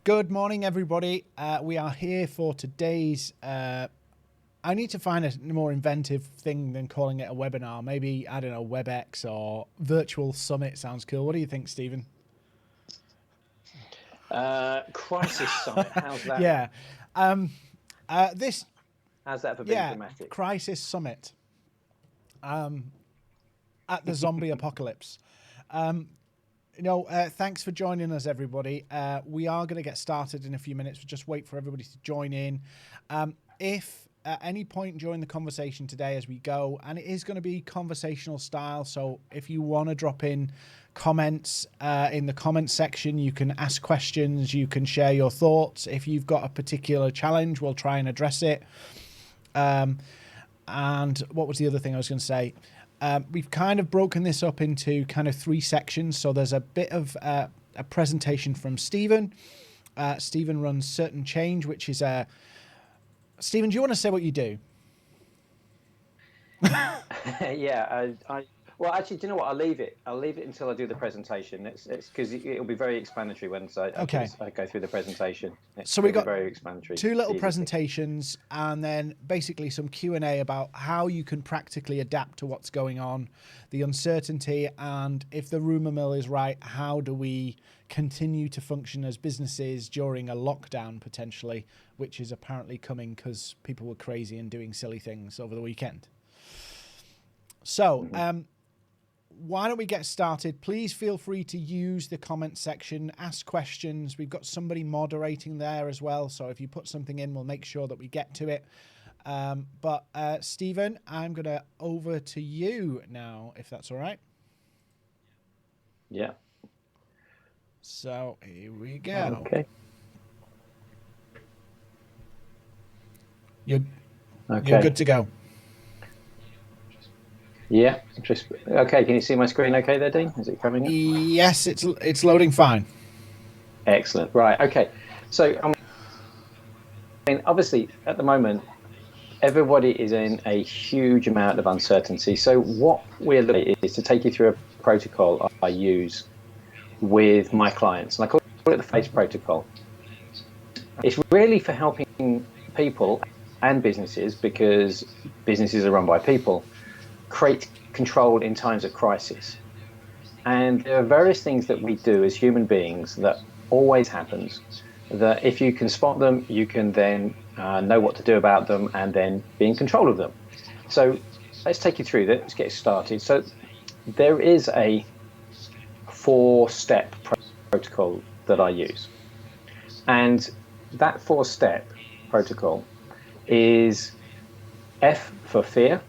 Good morning, everybody. We are here for today's... I need to find a more inventive thing than calling it a webinar. Maybe, I don't know, WebEx or virtual summit sounds cool. What do you think, Stephen? Crisis summit. How's that? Yeah. How's that for being dramatic? Crisis summit. At the zombie apocalypse. Thanks for joining us, everybody. We are going to get started in a few minutes. We'll just wait for everybody to join in. If at any point during the conversation today as we go, and it is going to be conversational style, so if you want to drop in comments in the comment section, you can ask questions, you can share your thoughts. If you've got a particular challenge, we'll try and address it. And what was the other thing I was going to say? We've kind of broken this up into kind of 3 sections. So there's a bit of a presentation from Stephen. Stephen runs Certain Change, which is Stephen, do you want to say what you do? Yeah, well, actually, do you know what? I'll leave it until I do the presentation. It's because it'll be very explanatory once I go through the presentation. So we got very explanatory. 2 little presentations and then basically some Q&A about how you can practically adapt to what's going on, the uncertainty, and if the rumor mill is right, how do we continue to function as businesses during a lockdown potentially, which is apparently coming because people were crazy and doing silly things over the weekend. So, why don't we get started? Please feel free to use the comment section, ask questions. We've got somebody moderating there as well. So if you put something in, we'll make sure that we get to it. But Stephen, I'm going to over to you now, if that's all right. Yeah. So here we go. Okay. You're good to go. Yeah, okay. Can you see my screen okay there, Dean? Is it coming up? Yes, it's loading fine. Excellent. Right. Okay. So, I mean, obviously, at the moment, everybody is in a huge amount of uncertainty. So, what we're looking at is to take you through a protocol I use with my clients, and I call it the FACE protocol. It's really for helping people and businesses, because businesses are run by people, create control in times of crisis. And there are various things that we do as human beings that always happens, that if you can spot them, you can then know what to do about them and then be in control of them. So let's take you through that. Let's get started. So there is a 4-step protocol that I use. And that 4-step protocol is F for fear,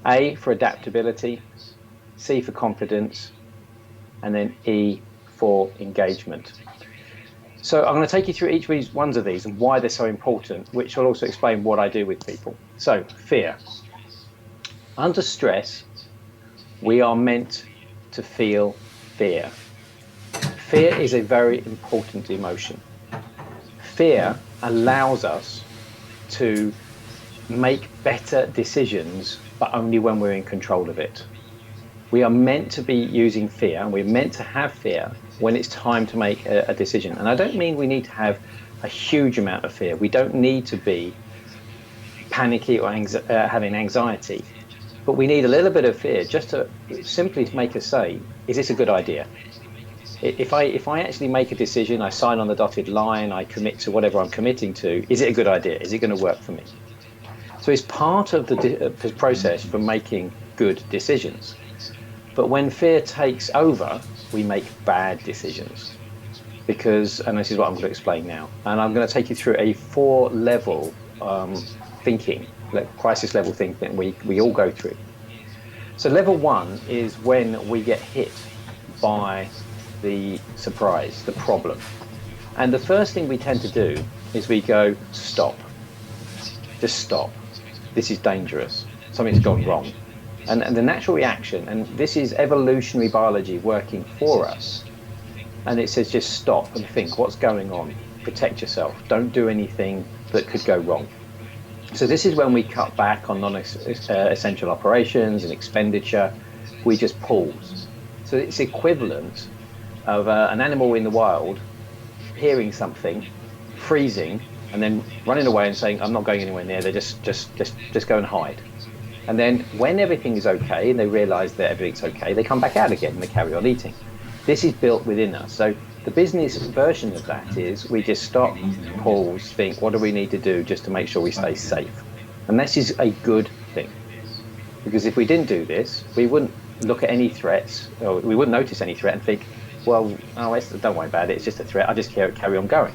A for adaptability, C for confidence, and then E for engagement. So I'm going to take you through each of these and why they're so important, which will also explain what I do with people. So, fear. Under stress, we are meant to feel fear. Fear is a very important emotion. Fear allows us to make better decisions, but only when we're in control of it. We are meant to be using fear, and we're meant to have fear when it's time to make a decision. And I don't mean we need to have a huge amount of fear. We don't need to be panicky or having anxiety, but we need a little bit of fear just to simply make us say, is this a good idea? If I actually make a decision, I sign on the dotted line, I commit to whatever I'm committing to, is it a good idea? Is it going to work for me? So it's part of the process for making good decisions. But when fear takes over, we make bad decisions. And this is what I'm going to explain now. And I'm going to take you through a 4-level thinking, crisis level thinking we all go through. So level 1 is when we get hit by the surprise, the problem. And the first thing we tend to do is we go, stop. Just stop. This is dangerous. Something's gone wrong. And the natural reaction, and this is evolutionary biology working for us, and it says just stop and think, what's going on? Protect yourself. Don't do anything that could go wrong. So this is when we cut back on non-essential operations and expenditure. We just pause. So it's equivalent of an animal in the wild hearing something, freezing, and then running away and saying, I'm not going anywhere near. They just go and hide. And then when everything is okay and they realize that everything's okay, they come back out again and they carry on eating. This is built within us. So the business version of that is we just stop, pause, think, what do we need to do just to make sure we stay safe? And this is a good thing. Because if we didn't do this, we wouldn't look at any threats, or we wouldn't notice any threat and think, well, don't worry about it, it's just a threat, I just carry on going.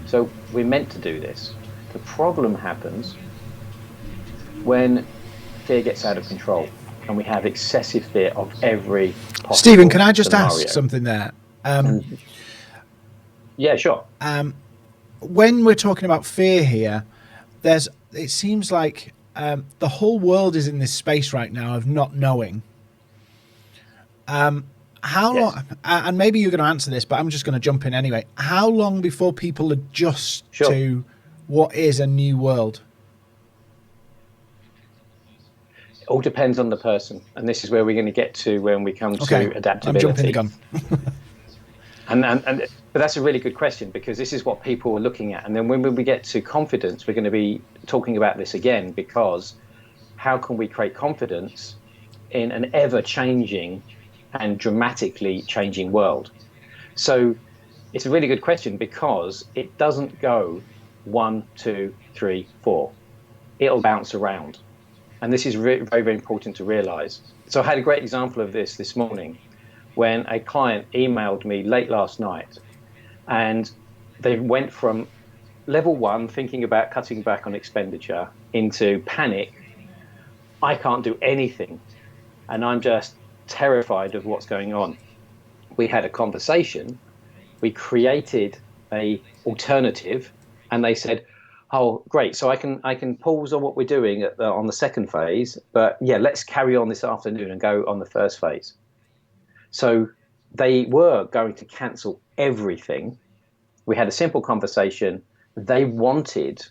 So we're meant to do this. The problem happens when fear gets out of control and we have excessive fear of every possible Stephen, can I just scenario. ask something there? Yeah, sure. When we're talking about fear here, it seems like the whole world is in this space right now of not knowing. How long, and maybe you're going to answer this, but I'm just going to jump in anyway. How long before people adjust to what is a new world? It all depends on the person. And this is where we're going to get to when we come to adaptability. I'm jumping the gun. But that's a really good question, because this is what people are looking at. And then when we get to confidence, we're going to be talking about this again, because how can we create confidence in an ever-changing and dramatically changing world? So it's a really good question, because it doesn't go 1, 2, 3, 4. It'll bounce around. And this is very, very important to realize. So I had a great example of this morning when a client emailed me late last night, and they went from level 1, thinking about cutting back on expenditure, into panic. I can't do anything, and I'm just terrified of what's going on. We had a conversation, we created a alternative, and they said, oh, great, so I can pause on what we're doing on the second phase, but yeah, let's carry on this afternoon and go on the first phase. So they were going to cancel everything. We had a simple conversation. They wanted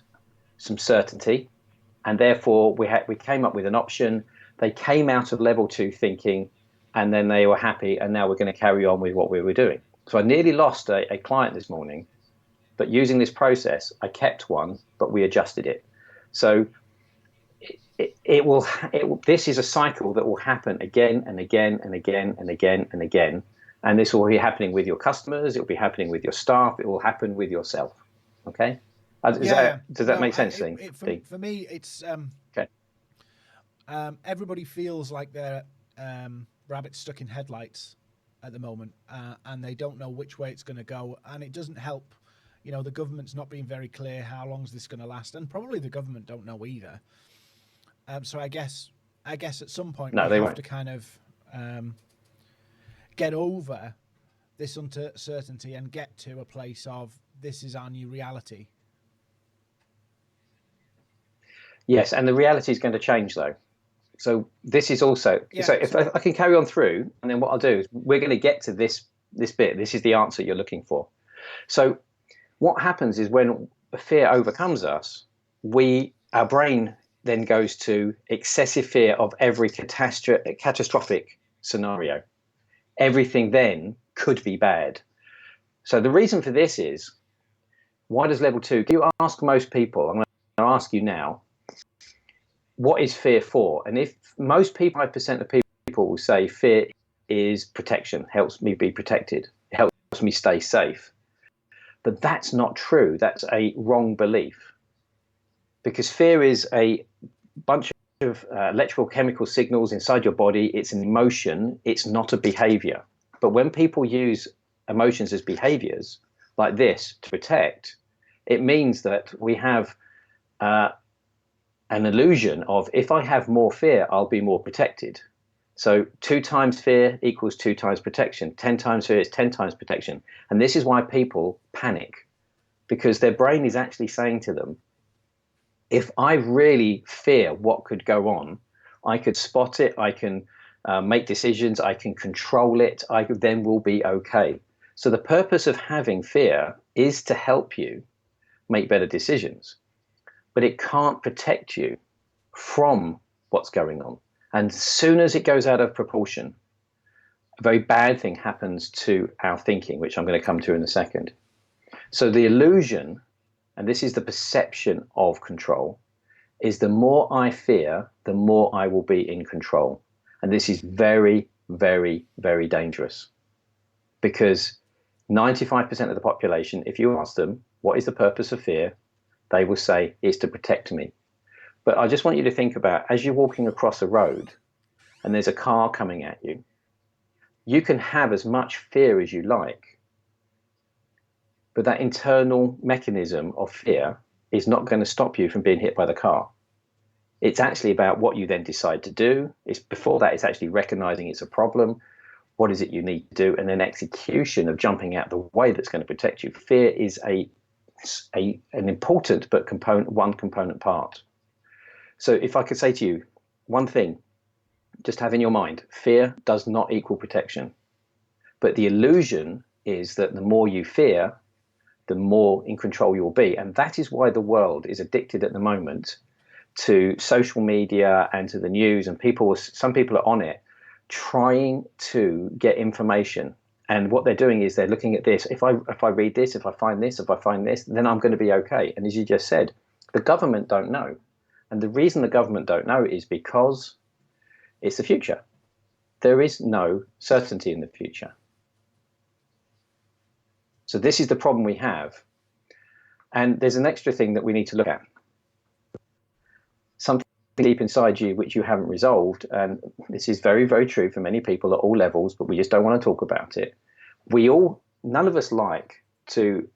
some certainty, and therefore we came up with an option. They came out of level 2 thinking, and then they were happy, and now we're going to carry on with what we were doing. So I nearly lost a client this morning, but using this process, I kept one, but we adjusted it. So this is a cycle that will happen again and again and again and again and again. And this will be happening with your customers. It will be happening with your staff. It will happen with yourself. Okay. Does that make sense, for me, it's okay. Everybody feels like they're rabbits stuck in headlights at the moment, and they don't know which way it's going to go. And it doesn't help. You know, the government's not being very clear how long is this going to last, and probably the government don't know either. So I guess at some point we have to kind of get over this uncertainty and get to a place of this is our new reality. Yes, and the reality is going to change, though. So this is also so if I can carry on through, and then what I'll do is we're going to get to this bit. This is the answer you're looking for. So what happens is when fear overcomes us, our brain then goes to excessive fear of every catastrophic scenario. Everything then could be bad. So the reason for this is, why does level 2? You ask most people, I'm going to ask you now, what is fear for? And if most people, 5% of people will say fear is protection, helps me be protected, helps me stay safe. But that's not true. That's a wrong belief. Because fear is a bunch of electrical chemical signals inside your body. It's an emotion. It's not a behavior. But when people use emotions as behaviors like this to protect, it means that we have an illusion of, if I have more fear, I'll be more protected. So 2 times fear equals 2 times protection. 10 times fear is 10 times protection. And this is why people panic, because their brain is actually saying to them, if I really fear what could go on, I could spot it, I can make decisions, I can control it, I then will be okay. So the purpose of having fear is to help you make better decisions, but it can't protect you from what's going on. And as soon as it goes out of proportion, a very bad thing happens to our thinking, which I'm going to come to in a second. So the illusion, and this is the perception of control, is the more I fear, the more I will be in control. And this is very, very, very dangerous, because 95% of the population, if you ask them, what is the purpose of fear? They will say, it's to protect me. But I just want you to think about, as you're walking across a road and there's a car coming at you, you can have as much fear as you like, but that internal mechanism of fear is not going to stop you from being hit by the car. It's actually about what you then decide to do. Before that, it's actually recognizing it's a problem. What is it you need to do? And then execution of jumping out the way that's going to protect you. Fear is an important but one component part. So if I could say to you one thing, just have in your mind, fear does not equal protection. But the illusion is that the more you fear, the more in control you'll be. And that is why the world is addicted at the moment to social media and to the news, and some people are on it trying to get information. And what they're doing is they're looking at this. If I read this, if I find this, then I'm going to be okay. And as you just said, the government don't know. And the reason the government don't know is because it's the future. There is no certainty in the future. So this is the problem we have. And there's an extra thing that we need to look at. Something deep inside you which you haven't resolved, and this is very, very true for many people at all levels, but we just don't want to talk about it. None of us like to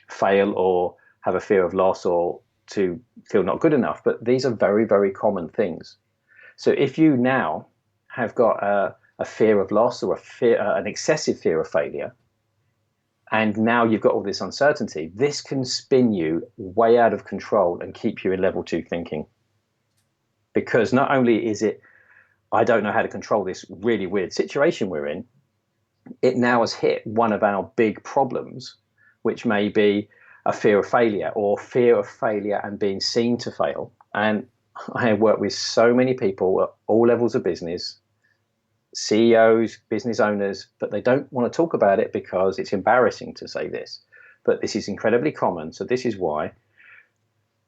fail or have a fear of loss or to feel not good enough, but these are very, very common things. So if you now have got a fear of loss or an excessive fear of failure, and now you've got all this uncertainty, this can spin you way out of control and keep you in level 2 thinking. Because not only is it, I don't know how to control this really weird situation we're in, it now has hit one of our big problems, which may be a fear of failure or fear of failure and being seen to fail. And I have worked with so many people at all levels of business, CEOs, business owners, but they don't want to talk about it because it's embarrassing to say this. But this is incredibly common. So this is why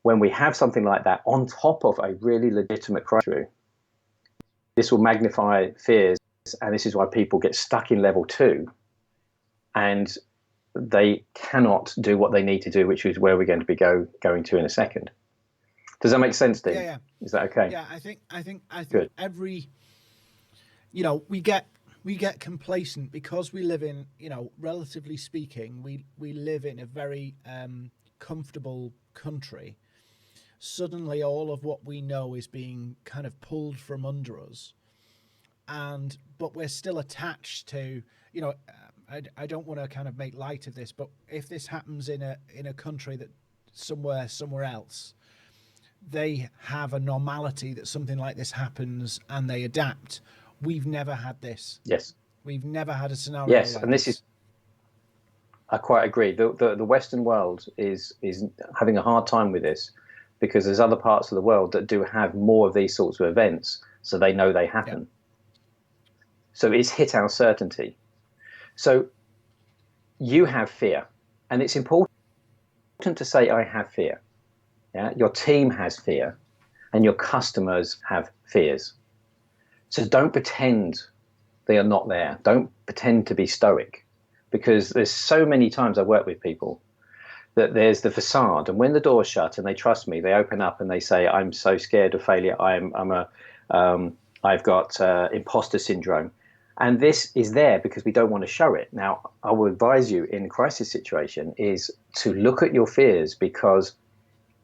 when we have something like that on top of a really legitimate crisis, this will magnify fears. And this is why people get stuck in level 2 and they cannot do what they need to do, which is where we're going to be going to in a second. Does that make sense, Dean? Yeah. Is that okay? Yeah, I think Good. we get complacent because we live in, relatively speaking, we live in a very comfortable country. Suddenly all of what we know is being kind of pulled from under us. But we're still attached to, I don't want to kind of make light of this, but if this happens in a country that somewhere else, they have a normality that something like this happens and they adapt. We've never had this. Yes. We've never had a scenario yes, like and this is, I quite agree. The Western world is having a hard time with this because there's other parts of the world that do have more of these sorts of events, so they know they happen. Yeah. So it's hit our certainty. So you have fear, and it's important to say, I have fear. Yeah? Your team has fear, and your customers have fears. So don't pretend they are not there. Don't pretend to be stoic, because there's so many times I work with people that there's the facade, and when the door's shut and they trust me, they open up and they say, I'm so scared of failure. I've got imposter syndrome. And this is there because we don't want to show it. Now, I will advise you in a crisis situation is to look at your fears, because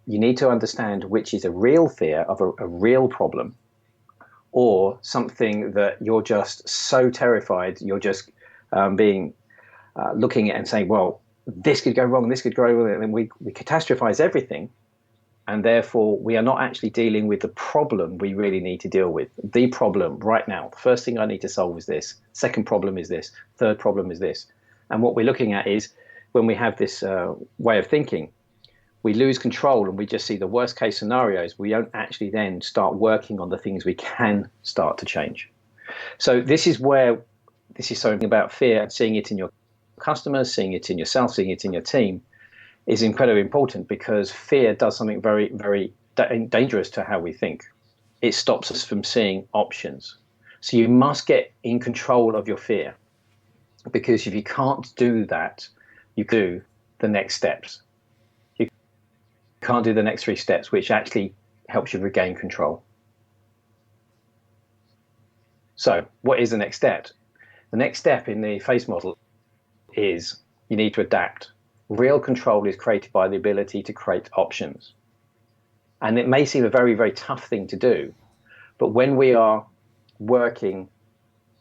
you need to understand which is a real fear of a real problem, or something that you're just so terrified, you're just looking at and saying, well, this could go wrong, this could go wrong, and we catastrophize everything. And therefore, we are not actually dealing with the problem we really need to deal with. The problem right now, the first thing I need to solve is this. Second problem is this. Third problem is this. And what we're looking at is when we have this way of thinking, we lose control and we just see the worst case scenarios. We don't actually then start working on the things we can start to change. So this is something about fear and seeing it in your customers, seeing it in yourself, seeing it in your team is incredibly important, because fear does something very, very dangerous to how we think. It stops us from seeing options. So you must get in control of your fear, because if you can't do that, you do the next steps. You can't do the next 3 steps, which actually helps you regain control. So what is the next step? The next step in the FACE model is you need to adapt. Real control is created by the ability to create options. And it may seem a very, very tough thing to do, but when we are working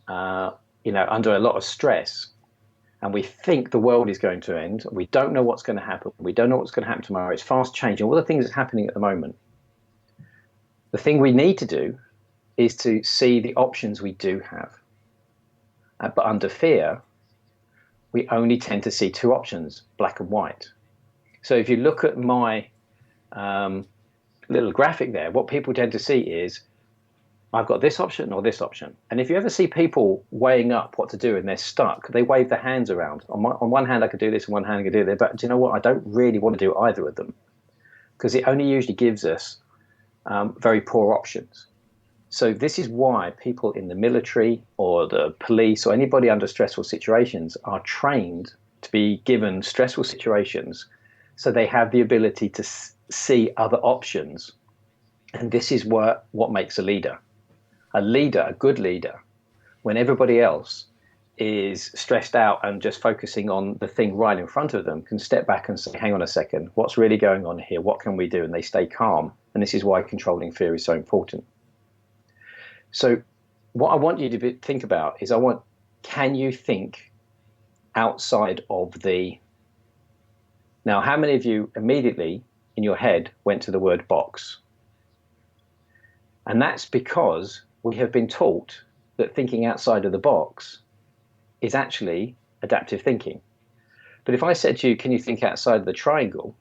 under a lot of stress, and we think the world is going to end, we don't know what's going to happen, we don't know what's going to happen tomorrow, it's fast changing, all the things that's happening at the moment. The thing we need to do is to see the options we do have. But under fear, we only tend to see 2 options, black and white. So if you look at my little graphic there, what people tend to see is, I've got this option or this option. And if you ever see people weighing up what to do and they're stuck, they wave their hands around. On one hand, I could do this, on one hand, I could do that. But do you know what? I don't really want to do either of them, because it only usually gives us very poor options. So this is why people in the military or the police or anybody under stressful situations are trained to be given stressful situations, so they have the ability to see other options. And this is what makes a leader. A leader, a good leader, when everybody else is stressed out and just focusing on the thing right in front of them, can step back and say, hang on a second, what's really going on here? What can we do? And they stay calm. And this is why controlling fear is so important. So what I want you to think about is, can you think outside of the... Now, how many of you immediately in your head went to the word box? And that's because we have been taught that thinking outside of the box is actually adaptive thinking. But if I said to you, can you think outside of the triangle?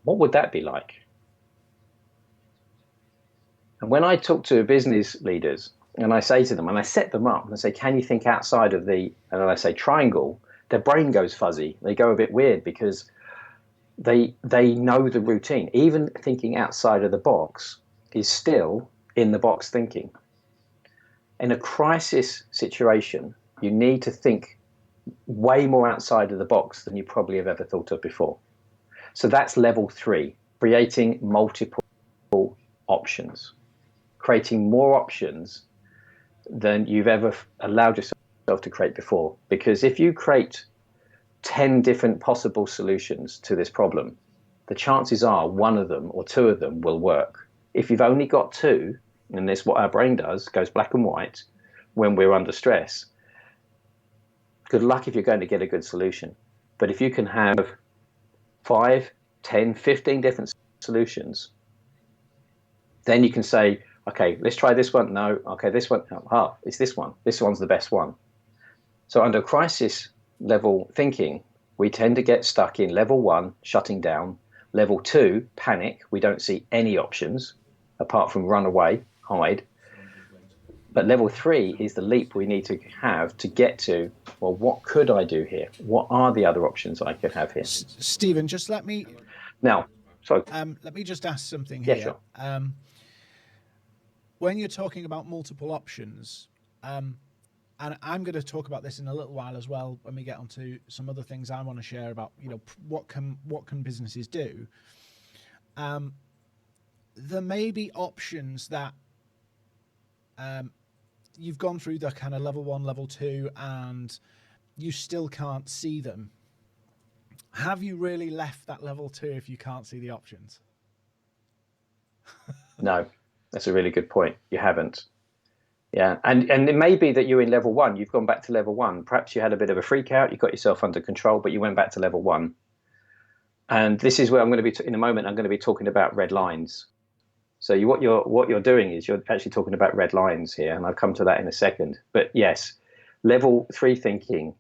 What would that be like? And when I talk to business leaders and I say to them, and I set them up and I say, can you think outside of and then I say triangle, their brain goes fuzzy. They go a bit weird, because they know the routine. Even thinking outside of the box is still in the box thinking. In a crisis situation, you need to think way more outside of the box than you probably have ever thought of before. So that's level 3, creating multiple options, creating more options than you've ever allowed yourself to create before. Because if you create 10 different possible solutions to this problem, the chances are one of them or 2 of them will work. If you've only got 2, and this is what our brain does, goes black and white when we're under stress, good luck if you're going to get a good solution. But if you can have 5, 10, 15 different solutions, then you can say, okay, let's try this one. No, okay, this one. Oh, it's this one. This one's the best one. So under crisis level thinking, we tend to get stuck in level 1, shutting down. Level 2, panic. We don't see any options apart from run away, hide. But level 3 is the leap we need to have to get to, well, what could I do here? What are the other options I could have here? Stephen, just let me... Now, sorry. Let me just ask something here. Yeah, sure. When you're talking about multiple options, and I'm going to talk about this in a little while as well when we get onto some other things I want to share about, what can businesses do. There may be options that you've gone through the kind of level 1, level 2, and you still can't see them. Have you really left that level 2 if you can't see the options? No, that's a really good point. You haven't. Yeah, and it may be that you're in level 1. You've gone back to level 1. Perhaps you had a bit of a freak out. You got yourself under control, but you went back to level 1. And this is where I'm going to be in a moment. I'm going to be talking about red lines. So what you're doing is you're actually talking about red lines here, and I'll come to that in a second. But yes, level 3 thinking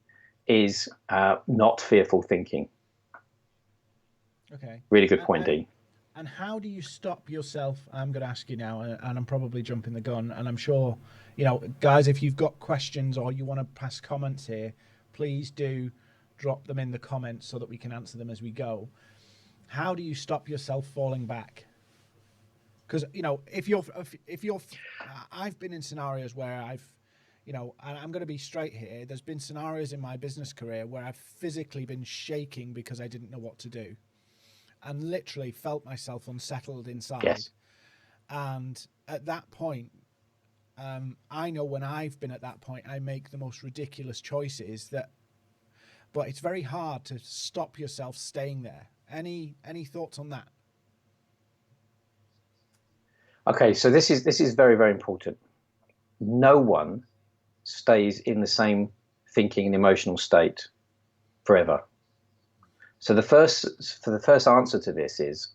is not fearful thinking. Okay. Really good point, Dean. And how do you stop yourself? I'm going to ask you now, and I'm probably jumping the gun, and I'm sure, guys, if you've got questions or you want to pass comments here, please do drop them in the comments so that we can answer them as we go. How do you stop yourself falling back? Because, you know, if you're, I've been in scenarios where I've, you know, and I'm going to be straight here. There's been scenarios in my business career where I've physically been shaking because I didn't know what to do, and literally felt myself unsettled inside. Yes. And at that point, I know when I've been at that point, I make the most ridiculous choices but it's very hard to stop yourself staying there. Any thoughts on that? Okay, so this is very, very important. No one stays in the same thinking and emotional state forever. So the first answer to this is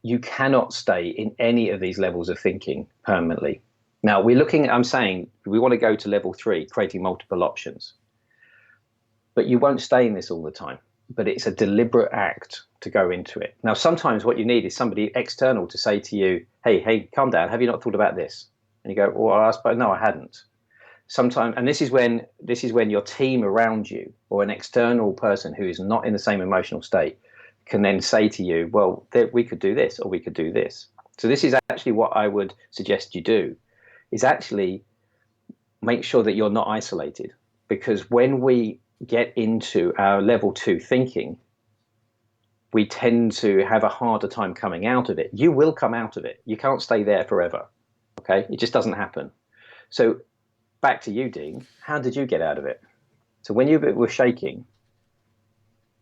you cannot stay in any of these levels of thinking permanently. Now I'm saying we want to go to level 3, creating multiple options. But you won't stay in this all the time. But it's a deliberate act to go into it. Now, sometimes what you need is somebody external to say to you, hey, calm down. Have you not thought about this? And you go, well, I suppose, no, I hadn't. Sometimes, and this is when your team around you or an external person who is not in the same emotional state can then say to you, well, we could do this or we could do this. So this is actually what I would suggest you do, is actually make sure that you're not isolated. Because when we get into our level 2 thinking, we tend to have a harder time coming out of it. You will come out of it. You can't stay there forever. Okay? It just doesn't happen. So back to you, Dean. How did you get out of it? So when you were shaking,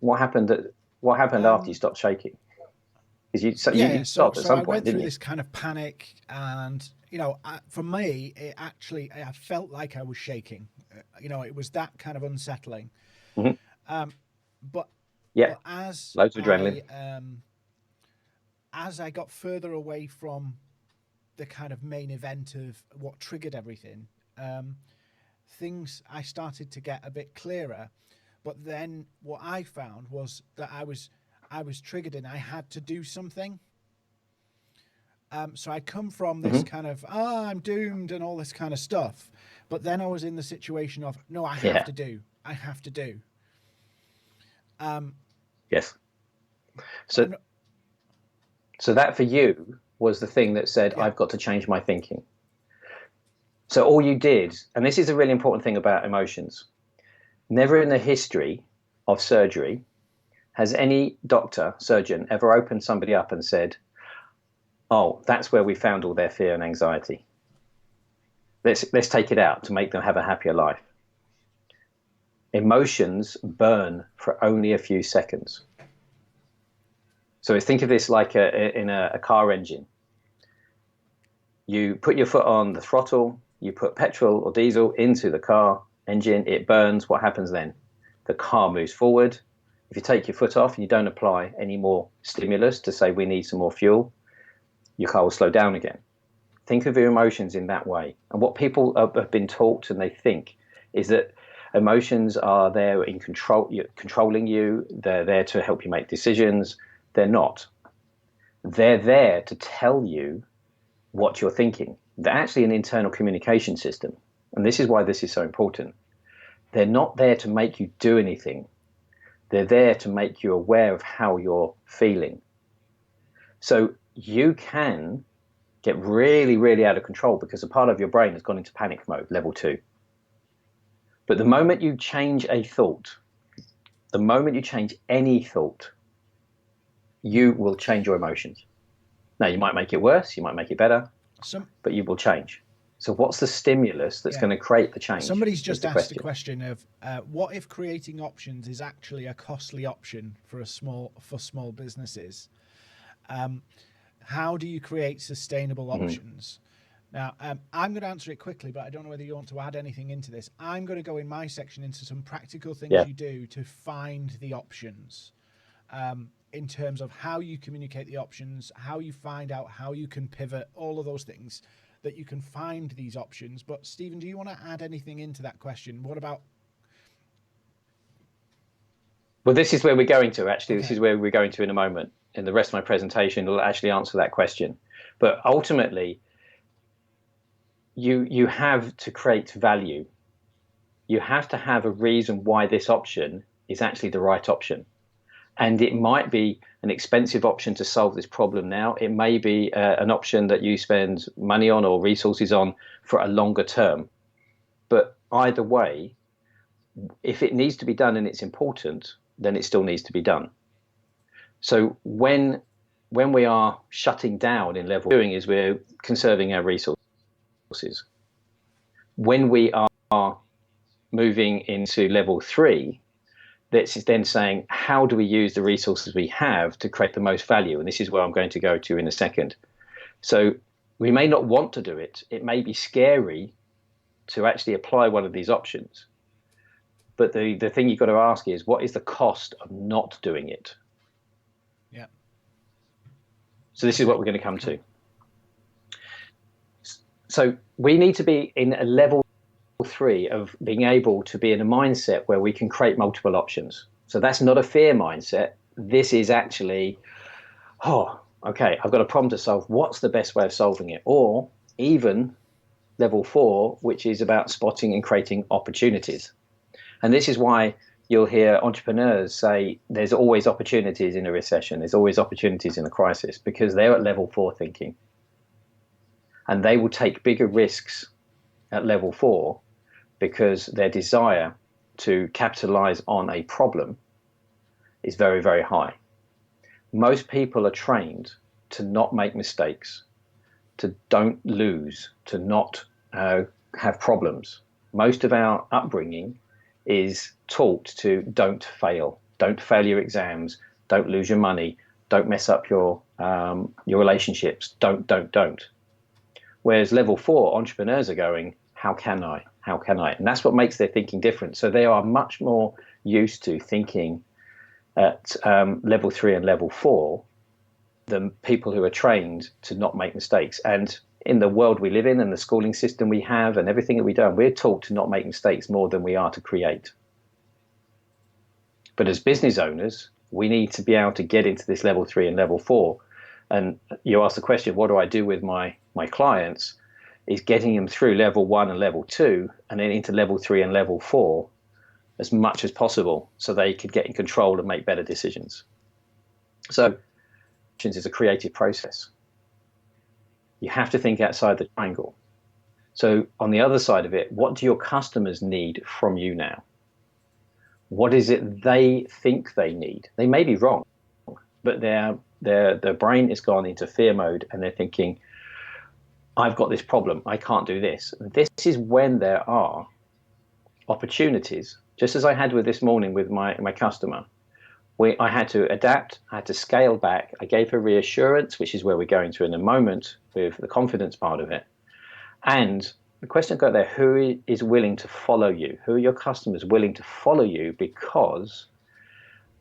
what happened after you stopped shaking? Because you stopped at some point, didn't you? So I went through this kind of panic, and you know, for me, I felt like I was shaking. You know, it was that kind of unsettling. Mm-hmm. But as loads of adrenaline. As I got further away from the kind of main event of what triggered everything, I started to get a bit clearer. But then what I found was that I was triggered and I had to do something. So I come from this kind of, I'm doomed and all this kind of stuff. But then I was in the situation of, no, I have to do. Yes. So that for you was the thing that said, I've got to change my thinking. So all you did, and this is a really important thing about emotions, never in the history of surgery has any doctor, surgeon ever opened somebody up and said, oh, that's where we found all their fear and anxiety. Let's take it out to make them have a happier life. Emotions burn for only a few seconds. So think of this like in a car engine. You put your foot on the throttle, you put petrol or diesel into the car engine, it burns. What happens then? The car moves forward. If you take your foot off and you don't apply any more stimulus to say we need some more fuel, your car will slow down again. Think of your emotions in that way. And what people have been taught and they think is that emotions are there in controlling you. They're there to help you make decisions. They're not. They're there to tell you what you're thinking. They're actually an internal communication system. And this is why this is so important. They're not there to make you do anything. They're there to make you aware of how you're feeling. So you can get really, really out of control because a part of your brain has gone into panic mode, level 2. But the moment you change a thought, the moment you change any thought, you will change your emotions. Now, you might make it worse, you might make it better, but you will change. So what's the stimulus that's going to create the change? Somebody's just asked the question of what if creating options is actually a costly option for small businesses? How do you create sustainable options? Now, I'm going to answer it quickly, but I don't know whether you want to add anything into this. I'm going to go in my section into some practical things you do to find the options, in terms of how you communicate the options, how you find out how you can pivot, all of those things that you can find these options. But Stephen, do you want to add anything into that question? What about? Well, this is where we're going to, actually. Okay. This is where we're going to in a moment. In the rest of my presentation, will actually answer that question. But ultimately, you have to create value. you have to have a reason why this option is actually the right option. And it might be an expensive option to solve this problem now. It may be an option that you spend money on or resources on for a longer term. But either way, if it needs to be done and it's important, then it still needs to be done. So when we are shutting down in level, doing is we're conserving our resources. When we are moving into level 3, that's then saying, how do we use the resources we have to create the most value? And this is where I'm going to go to in a second. So we may not want to do it. It may be scary to actually apply one of these options. But the thing you've got to ask is, what is the cost of not doing it? Yeah. So this is what we're going to come to. So we need to be in a level 3 of being able to be in a mindset where we can create multiple options. So that's not a fear mindset. This is actually, oh, okay, I've got a problem to solve. What's the best way of solving it? Or even level 4, which is about spotting and creating opportunities. And this is why you'll hear entrepreneurs say there's always opportunities in a recession. There's always opportunities in a crisis, because they're at level 4 thinking. And they will take bigger risks at level 4 because their desire to capitalize on a problem is very, very high. Most people are trained to not make mistakes, to don't lose, to not have problems. Most of our upbringing is taught to don't fail your exams, don't lose your money, don't mess up your relationships, don't. Whereas level 4 entrepreneurs are going, how can I? And that's what makes their thinking different. So they are much more used to thinking at level 3 and level 4 than people who are trained to not make mistakes. And in the world we live in and the schooling system we have and everything that we do, we're taught to not make mistakes more than we are to create. But as business owners, we need to be able to get into this level 3 and level 4. And you ask the question, what do I do with my clients? Is getting them through level 1 and level 2 and then into level 3 and level 4 as much as possible so they could get in control and make better decisions. So is a creative process. You have to think outside the triangle. So on the other side of it, what do your customers need from you now? What is it they think they need? They may be wrong, but their brain has gone into fear mode and they're thinking, I've got this problem, I can't do this. This is when there are opportunities, just as I had with this morning with my customer. I had to adapt, I had to scale back. I gave her reassurance, which is where we're going to in a moment with the confidence part of it. And the question got there, who is willing to follow you? Who are your customers willing to follow you because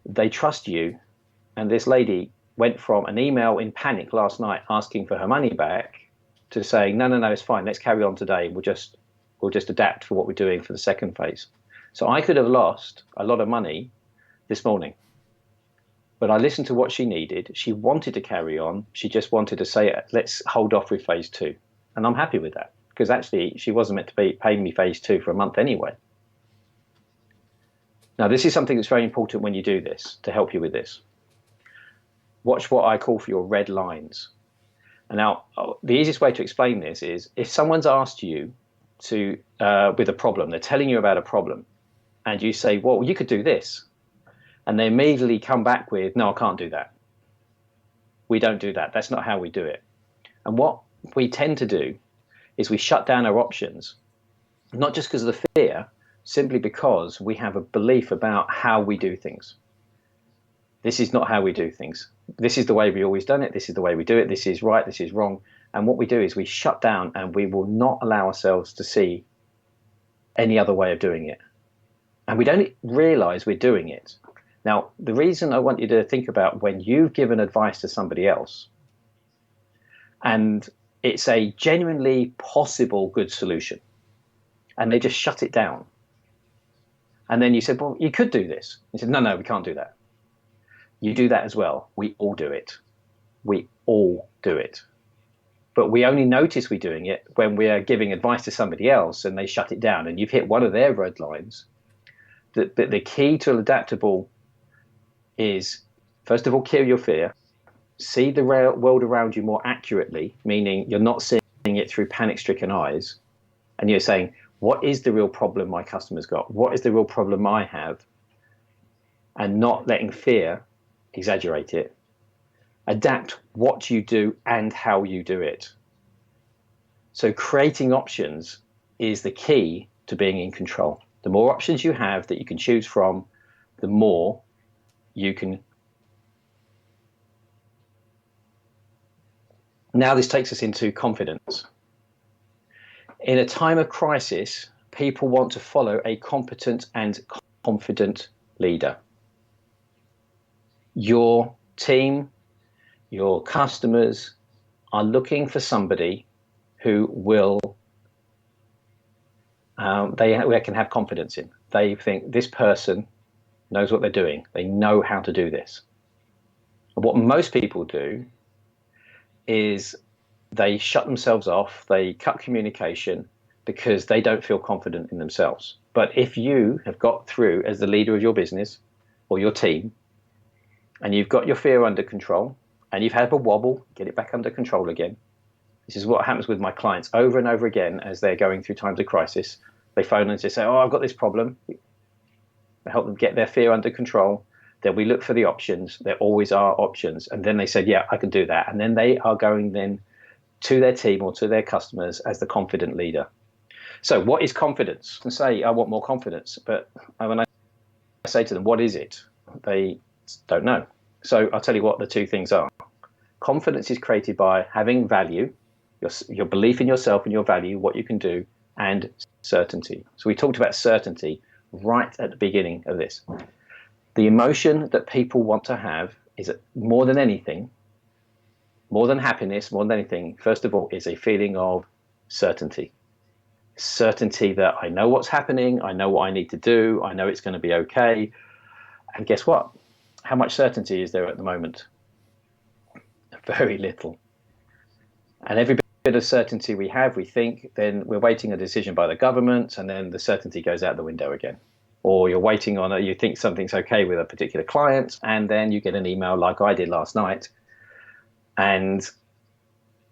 they trust you? And this lady went from an email in panic last night asking for her money back to saying, no, it's fine. Let's carry on today. We'll just adapt for what we're doing for the second phase. So I could have lost a lot of money this morning, but I listened to what she needed. She wanted to carry on. She just wanted to say, let's hold off with phase 2. And I'm happy with that because actually she wasn't meant to be paying me phase 2 for a month anyway. Now, this is something that's very important when you do this to help you with this. Watch what I call for your red lines. And now, the easiest way to explain this is if someone's asked you to with a problem, they're telling you about a problem, and you say, well, you could do this. And they immediately come back with, no, I can't do that. We don't do that. That's not how we do it. And what we tend to do is we shut down our options, not just because of the fear, simply because we have a belief about how we do things. This is not how we do things. This is the way we always done it. This is the way we do it. This is right. This is wrong. And what we do is we shut down and we will not allow ourselves to see any other way of doing it. And we don't realize we're doing it. Now, the reason I want you to think about when you've given advice to somebody else and it's a genuinely possible good solution and they just shut it down. And then you said, well, you could do this. He said, no, we can't do that. You do that as well. We all do it. We all do it. but we only notice we're doing it when we are giving advice to somebody else and they shut it down, and you've hit one of their red lines. The key to adaptable is, first of all, kill your fear, see the world around you more accurately, meaning you're not seeing it through panic-stricken eyes, and you're saying, what is the real problem my customer's got? What is the real problem I have? And not letting fear exaggerate it. Adapt what you do and how you do it. So creating options is the key to being in control. The more options you have that you can choose from, the more you can. Now this takes us into confidence. In a time of crisis, people want to follow a competent and confident leader. Your team, your customers are looking for somebody who will, they can have confidence in. They think this person knows what they're doing. They know how to do this. And what most people do is they shut themselves off, they cut communication because they don't feel confident in themselves. But if you have got through as the leader of your business or your team, and you've got your fear under control, and you've had a wobble, get it back under control again. This is what happens with my clients over and over again as they're going through times of crisis. They phone and say, oh, I've got this problem. I help them get their fear under control. Then we look for the options. There always are options. And then they said, yeah, I can do that. And then they are going then to their team or to their customers as the confident leader. So what is confidence? And say, I want more confidence. But when I say to them, what is it? They don't know. So I'll tell you what the two things are. Confidence is created by having value, your belief in yourself and your value, what you can do, and certainty. So we talked about certainty right at the beginning of this. The emotion that people want to have is more than anything, more than happiness, more than anything, first of all, is a feeling of certainty. Certainty that I know what's happening, I know what I need to do, I know it's going to be okay. And guess what? How much certainty is there at the moment? Very little. And every bit of certainty we have, we think, then we're waiting a decision by the government, and then the certainty goes out the window again. Or you're waiting on you think something's okay with a particular client, and then you get an email like I did last night, and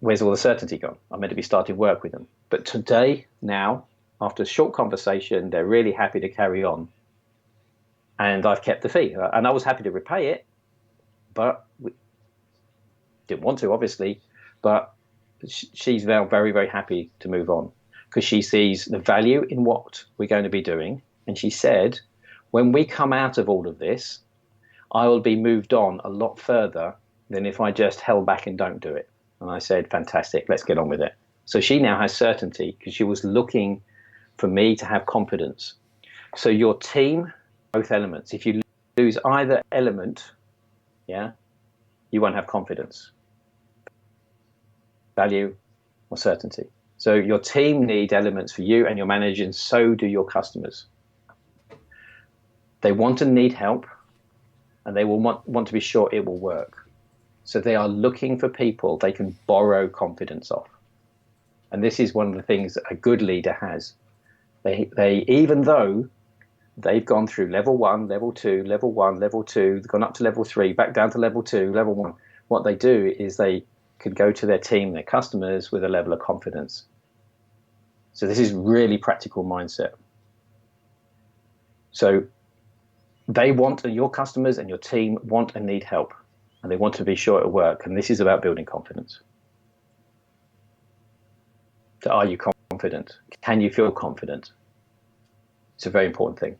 where's all the certainty gone? I'm meant to be starting work with them. But today, now, after a short conversation, they're really happy to carry on. And I've kept the fee. And I was happy to repay it, but we didn't want to, obviously. But she's now very, very happy to move on because she sees the value in what we're going to be doing. And she said, when we come out of all of this, I will be moved on a lot further than if I just held back and don't do it. And I said, fantastic, let's get on with it. So she now has certainty because she was looking for me to have confidence. So your team, both elements, if you lose either element, yeah, you won't have confidence, value, or certainty. So your team need elements for you and your manager, and so do your customers. They want and need help, and they will want to be sure it will work. So they are looking for people they can borrow confidence off. And this is one of the things that a good leader has. They even though they've gone through level 1, level 2, level 1, level 2, they've gone up to level 3, back down to level 2, level 1. What they do is they could go to their team, their customers, with a level of confidence. So this is really practical mindset. So they want, your customers and your team want and need help, and they want to be sure it'll work. And this is about building confidence. So are you confident? Can you feel confident? It's a very important thing.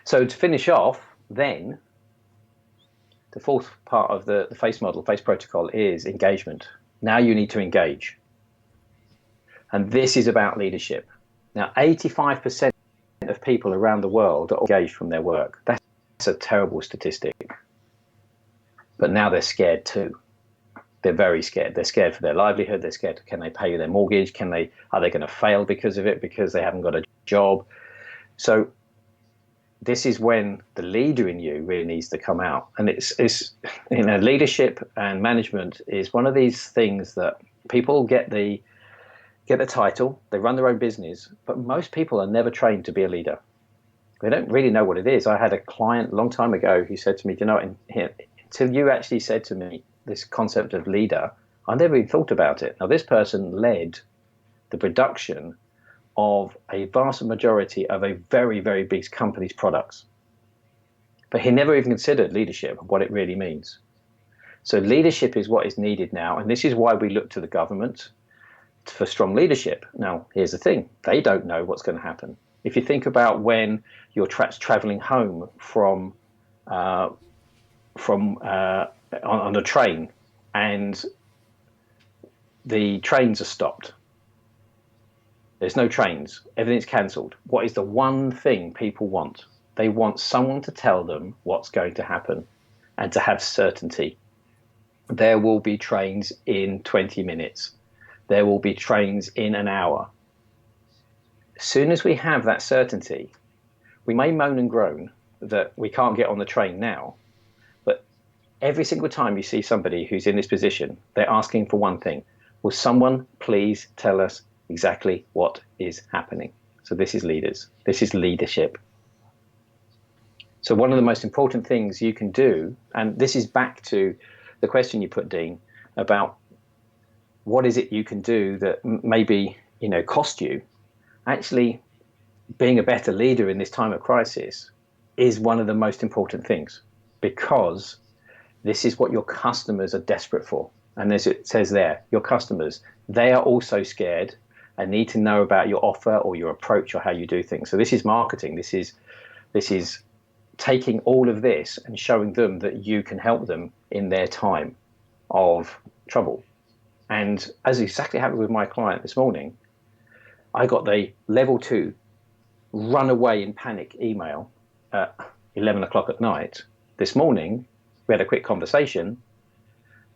So to finish off, then, the fourth part of the FACE model, FACE protocol, is engagement. Now you need to engage. And this is about leadership. Now, 85% of people around the world are engaged from their work. That's a terrible statistic. But now they're scared too. They're very scared. They're scared for their livelihood. They're scared, can they pay their mortgage? Are they going to fail because of it, because they haven't got a job? So this is when the leader in you really needs to come out. And it's leadership and management is one of these things that people get the title, they run their own business, but most people are never trained to be a leader. They don't really know what it is. I had a client a long time ago who said to me, until you actually said to me this concept of leader, I never even thought about it. Now, this person led the production of a vast majority of a very, very big company's products. But he never even considered leadership, what it really means. So leadership is what is needed now. And this is why we look to the government for strong leadership. Now, here's the thing. They don't know what's going to happen. If you think about when you're traveling home on a train and the trains are stopped, there's no trains, everything's cancelled. What is the one thing people want? They want someone to tell them what's going to happen and to have certainty. There will be trains in 20 minutes. There will be trains in an hour. As soon as we have that certainty, we may moan and groan that we can't get on the train now, but every single time you see somebody who's in this position, they're asking for one thing. Will someone please tell us exactly what is happening? So this is leaders. This is leadership. So one of the most important things you can do, and this is back to the question you put, Dean, about what is it you can do that maybe, cost you. Actually, being a better leader in this time of crisis is one of the most important things, because this is what your customers are desperate for. And as it says there, your customers, they are also scared and need to know about your offer or your approach or how you do things. So this is marketing. This is taking all of this and showing them that you can help them in their time of trouble. And as exactly happened with my client this morning, I got the level 2 run away in panic email at 11 o'clock at night. This morning, we had a quick conversation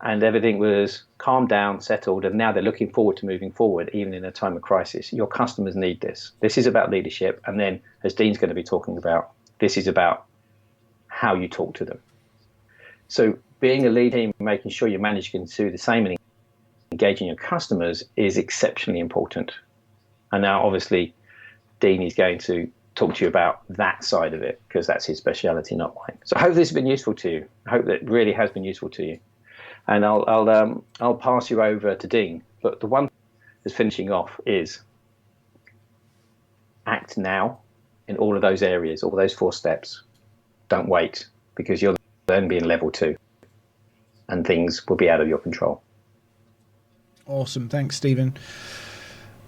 and everything was calmed down, settled, and now they're looking forward to moving forward, even in a time of crisis. Your customers need this. This is about leadership. And then, as Dean's going to be talking about, this is about how you talk to them. So being a lead team, making sure your manager can do the same and engaging your customers is exceptionally important. And now, obviously, Dean is going to talk to you about that side of it, because that's his speciality, not mine. So I hope this has been useful to you. I hope that it really has been useful to you. And I'll pass you over to Dean. But the one that's finishing off is act now in all of those areas, all those 4 steps. Don't wait, because you'll then be in level 2 and things will be out of your control. Awesome. Thanks, Stephen.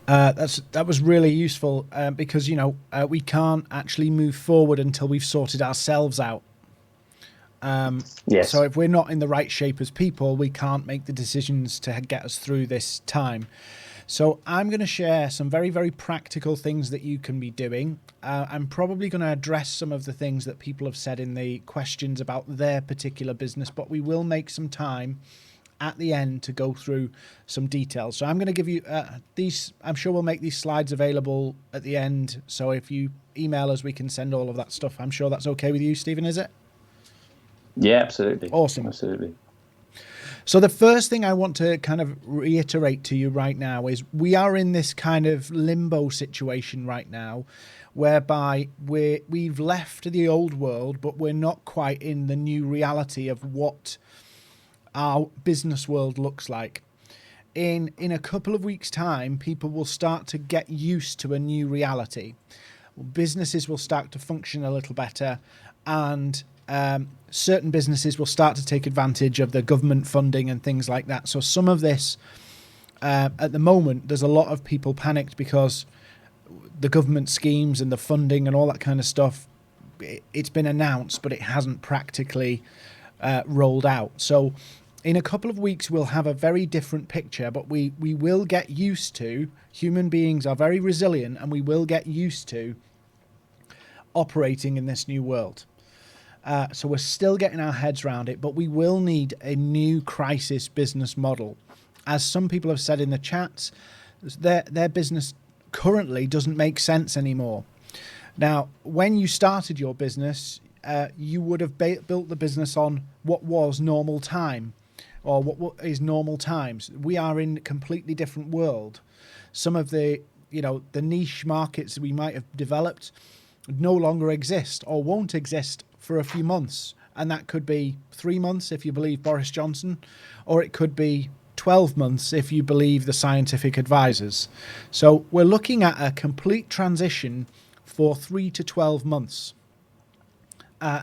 That was really useful because, we can't actually move forward until we've sorted ourselves out. Yes. So if we're not in the right shape as people, we can't make the decisions to get us through this time. So I'm going to share some very, very practical things that you can be doing. I'm probably going to address some of the things that people have said in the questions about their particular business, but we will make some time at the end to go through some details. So I'm going to give you these. I'm sure we'll make these slides available at the end. So if you email us, we can send all of that stuff. I'm sure that's okay with you, Stephen, is it? Yeah, absolutely. Awesome. Absolutely. So the first thing I want to kind of reiterate to you right now is we are in this kind of limbo situation right now, whereby we've left the old world, but we're not quite in the new reality of what our business world looks like. In a couple of weeks' time, people will start to get used to a new reality. Businesses will start to function a little better, and certain businesses will start to take advantage of the government funding and things like that. So some of this, at the moment, there's a lot of people panicked because the government schemes and the funding and all that kind of stuff, it's been announced, but it hasn't practically rolled out. So in a couple of weeks, we'll have a very different picture, but we will get used to, human beings are very resilient, and we will get used to operating in this new world. So we're still getting our heads around it, but we will need a new crisis business model. As some people have said in the chats, their business currently doesn't make sense anymore. Now, when you started your business, you would have built the business on what was normal time, or what is normal times. We are in a completely different world. Some of the, the niche markets we might have developed no longer exist or won't exist for a few months. And that could be 3 months if you believe Boris Johnson, or it could be 12 months if you believe the scientific advisors. So we're looking at a complete transition for 3 to 12 months.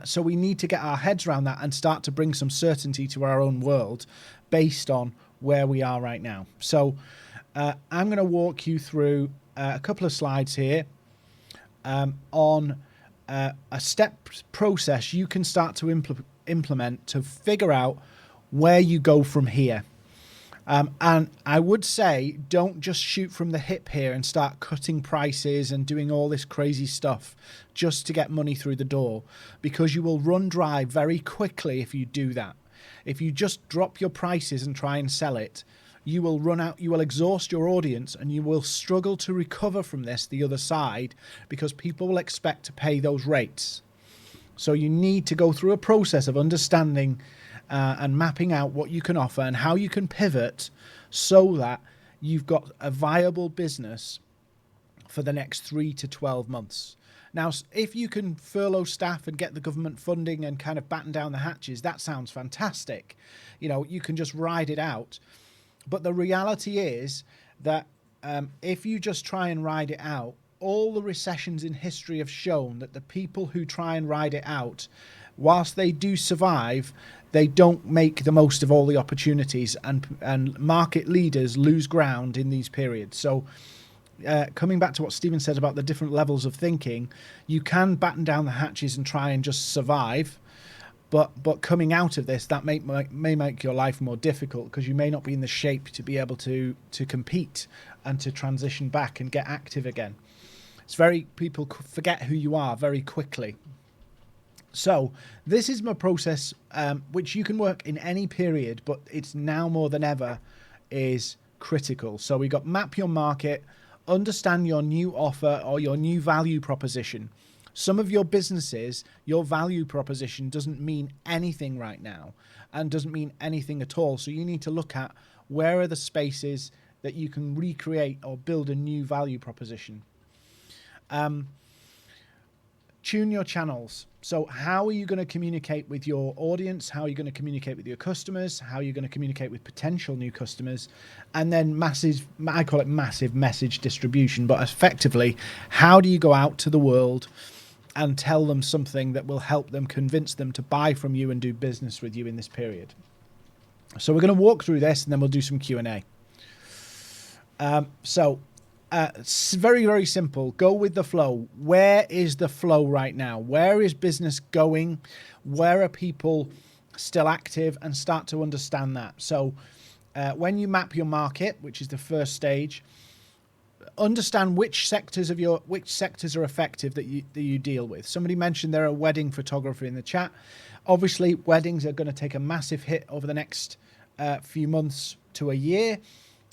So we need to get our heads around that and start to bring some certainty to our own world based on where we are right now. So I'm going to walk you through a couple of slides here on a step process you can start to implement to figure out where you go from here. And I would say, don't just shoot from the hip here and start cutting prices and doing all this crazy stuff just to get money through the door, because you will run dry very quickly if you do that. If you just drop your prices and try and sell it, you will run out, you will exhaust your audience, and you will struggle to recover from this the other side, because people will expect to pay those rates. So you need to go through a process of understanding and mapping out what you can offer and how you can pivot so that you've got a viable business for the next 3 to 12 months. Now, if you can furlough staff and get the government funding and kind of batten down the hatches, that sounds fantastic. You can just ride it out. But the reality is that if you just try and ride it out, all the recessions in history have shown that the people who try and ride it out, whilst they do survive, they don't make the most of all the opportunities, and market leaders lose ground in these periods. So coming back to what Stephen said about the different levels of thinking, you can batten down the hatches and try and just survive. But coming out of this, that may make your life more difficult, because you may not be in the shape to be able to compete and to transition back and get active again. People forget who you are very quickly. So this is my process, which you can work in any period, but it's now more than ever is critical. So we got map your market, understand your new offer or your new value proposition. Some of your businesses, your value proposition doesn't mean anything right now and doesn't mean anything at all. So you need to look at where are the spaces that you can recreate or build a new value proposition. Tune your channels. So how are you going to communicate with your audience? How are you going to communicate with your customers? How are you going to communicate with potential new customers? And then I call it massive message distribution, but effectively, how do you go out to the world and tell them something that will help them, convince them to buy from you and do business with you in this period? So we're going to walk through this and then we'll do some Q&A. It's very, very simple. Go with the flow. Where is the flow right now? Where is business going? Where are people still active? And start to understand that. So when you map your market, which is the first stage, understand which sectors are effective that you deal with. Somebody mentioned there are wedding photographer in the chat. Obviously, weddings are going to take a massive hit over the next few months to a year.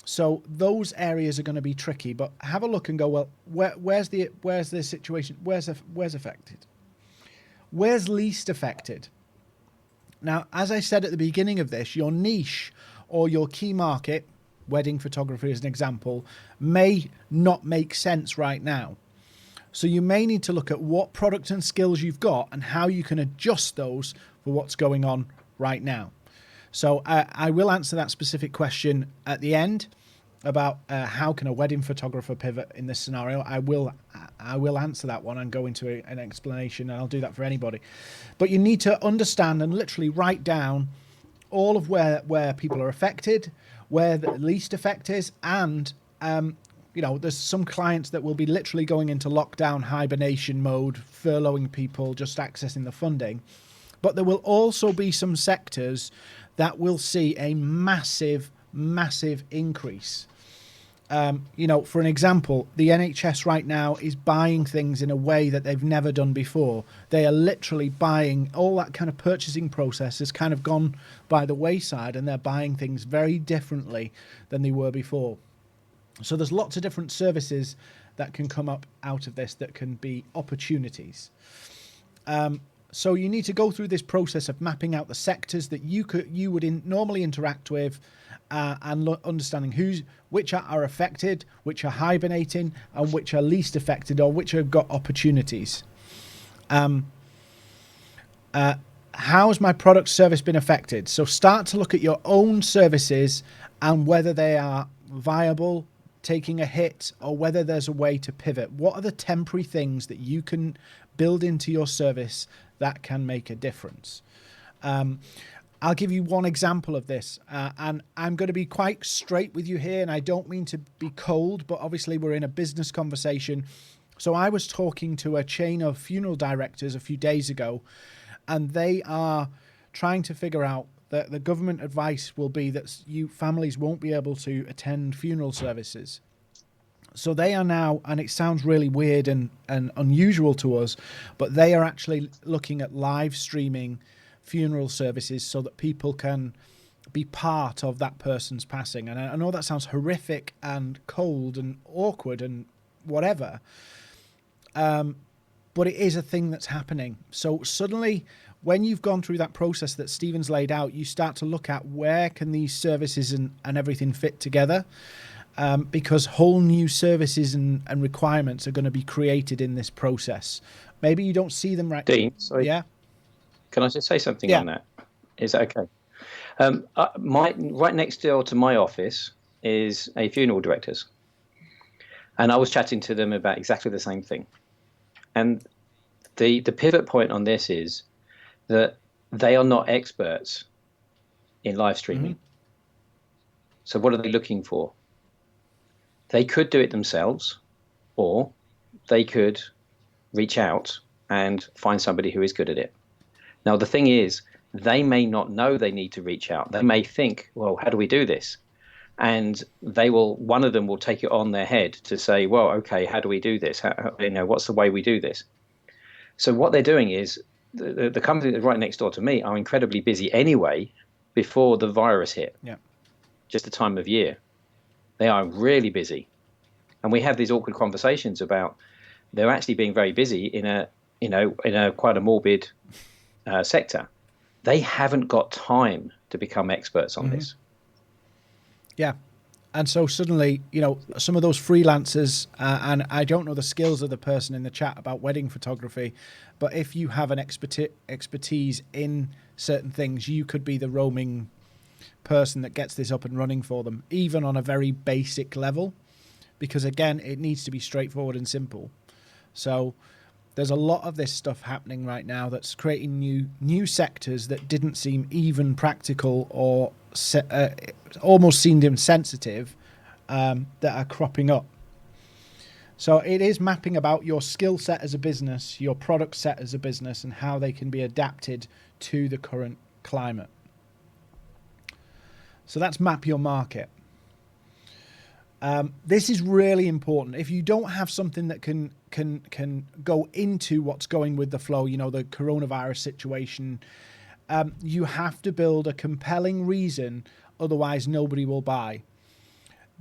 So those areas are going to be tricky, but have a look and go, well, where's the situation? Where's affected? Where's least affected? Now, as I said at the beginning of this, your niche or your key market, wedding photography as an example, may not make sense right now. So you may need to look at what product and skills you've got and how you can adjust those for what's going on right now. So I will answer that specific question at the end about how can a wedding photographer pivot in this scenario. I will answer that one and go into an explanation, and I'll do that for anybody. But you need to understand and literally write down all of where people are affected, where the least effect is, and there's some clients that will be literally going into lockdown hibernation mode, furloughing people, just accessing the funding. But there will also be some sectors that will see a massive, massive increase. For an example, the NHS right now is buying things in a way that they've never done before. They are literally buying, all that kind of purchasing process has kind of gone by the wayside, and they're buying things very differently than they were before. So there's lots of different services that can come up out of this that can be opportunities. So you need to go through this process of mapping out the sectors that you would normally interact with, and understanding which are affected, which are hibernating, and which are least affected, or which have got opportunities. How has my product service been affected? So start to look at your own services and whether they are viable, taking a hit, or whether there's a way to pivot. What are the temporary things that you can build into your service that can make a difference? I'll give you one example of this, and I'm going to be quite straight with you here, and I don't mean to be cold, but obviously we're in a business conversation. So I was talking to a chain of funeral directors a few days ago, and they are trying to figure out that the government advice will be that families won't be able to attend funeral services. So they are now, and it sounds really weird and unusual to us, but they are actually looking at live streaming funeral services so that people can be part of that person's passing. And I know that sounds horrific and cold and awkward and whatever, but it is a thing that's happening. So suddenly, when you've gone through that process that Stephen's laid out, you start to look at where can these services and everything fit together, because whole new services and requirements are going to be created in this process. Maybe you don't see them right. Dean, sorry. Yeah. Can I just say something on that? Is that okay? Right next door to my office is a funeral director's. And I was chatting to them about exactly the same thing. And the pivot point on this is that they are not experts in live streaming. Mm-hmm. So what are they looking for? They could do it themselves, or they could reach out and find somebody who is good at it. Now, the thing is, they may not know they need to reach out. They may think, well, how do we do this? And one of them will take it on their head to say, well, okay, how do we do this? What's the way we do this? So what they're doing is the company that's right next door to me are incredibly busy anyway before the virus hit. Yeah. Just the time of year. They are really busy. And we have these awkward conversations about they're actually being very busy in a quite a morbid sector. They haven't got time to become experts on this. Yeah. And so suddenly, some of those freelancers, and I don't know the skills of the person in the chat about wedding photography, but if you have an expertise in certain things, you could be the roaming person that gets this up and running for them, even on a very basic level, because again, it needs to be straightforward and simple. So there's a lot of this stuff happening right now that's creating new sectors that didn't seem even practical or almost seemed insensitive, that are cropping up. So it is mapping about your skill set as a business, your product set as a business, and how they can be adapted to the current climate. So that's map your market. This is really important. If you don't have something that can go into what's going with the flow, the coronavirus situation, you have to build a compelling reason, otherwise nobody will buy.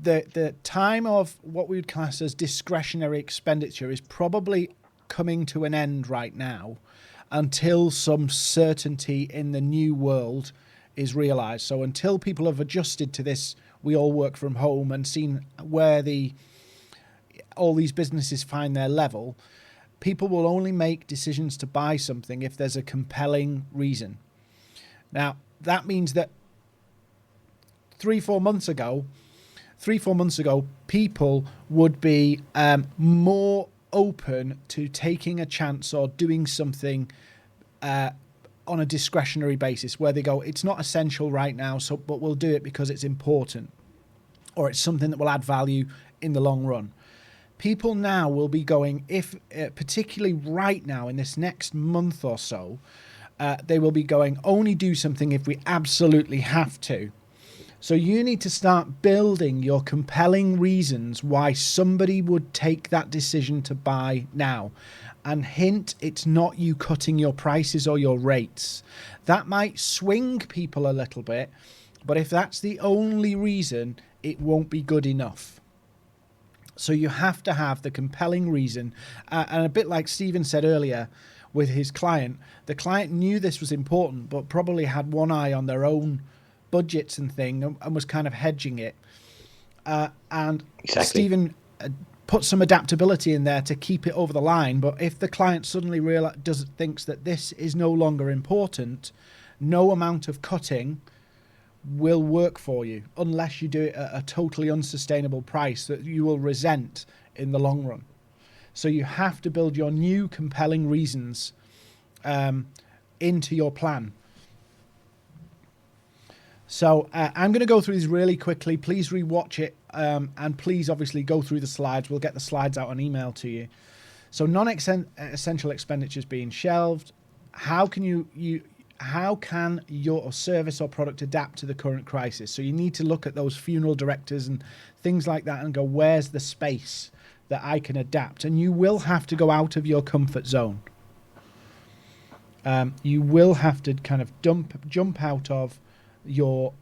The time of what we would class as discretionary expenditure is probably coming to an end right now until some certainty in the new world is realized. So until people have adjusted to this, we all work from home, and seen where all these businesses find their level, people will only make decisions to buy something if there's a compelling reason. Now, that means that 3-4 months ago, people would be more open to taking a chance or doing something on a discretionary basis, where they go, it's not essential right now, but we'll do it because it's important, or it's something that will add value in the long run. People now will be going, particularly right now in this next month or so, they will be going, only do something if we absolutely have to. So you need to start building your compelling reasons why somebody would take that decision to buy now. And hint, it's not you cutting your prices or your rates. That might swing people a little bit, but if that's the only reason, it won't be good enough. So you have to have the compelling reason. And a bit like Stephen said earlier with his client, the client knew this was important, but probably had one eye on their own budgets and thing, and was kind of hedging it. And Exactly. Stephen put some adaptability in there to keep it over the line. But if the client suddenly thinks that this is no longer important, no amount of cutting will work for you unless you do it at a totally unsustainable price that you will resent in the long run. So you have to build your new compelling reasons into your plan. So I'm going to go through these really quickly. Please rewatch it, and please obviously go through the slides. We'll get the slides out on email to you. So non-essential expenditures being shelved. How can your service or product adapt to the current crisis? So you need to look at those funeral directors and things like that and go, where's the space that I can adapt? And you will have to go out of your comfort zone. You will have to kind of jump out of your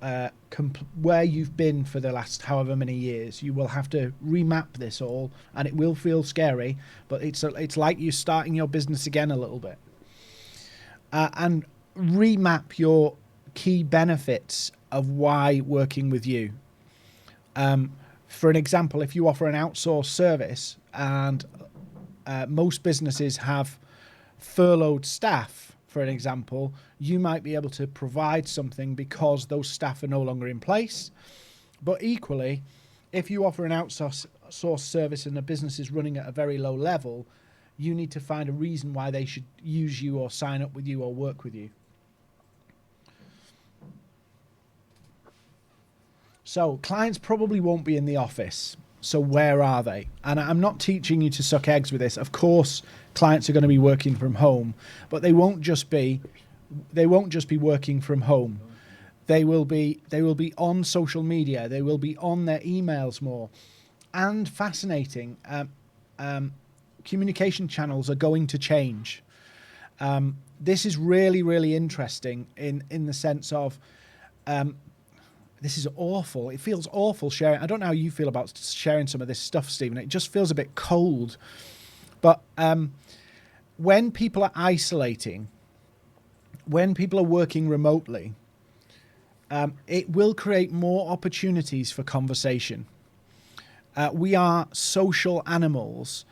where you've been for the last however many years. You will have to remap this all, and it will feel scary, but it's like you're starting your business again a little bit. And remap your key benefits of why working with you. For an example, if you offer an outsourced service, and most businesses have furloughed staff, for an example, you might be able to provide something because those staff are no longer in place. But equally, if you offer an outsourced service and a business is running at a very low level, you need to find a reason why they should use you or sign up with you or work with you. So clients probably won't be in the office. So where are they? And I'm not teaching you to suck eggs with this. Of course, clients are going to be working from home, but they won't just be working from home. They will be on social media. They will be on their emails more. And fascinating, communication channels are going to change. This is really, really interesting in the sense of this is awful. It feels awful sharing. I don't know how you feel about sharing some of this stuff, Stephen. It just feels a bit cold. But when people are isolating, when people are working remotely, it will create more opportunities for conversation. We are social animals,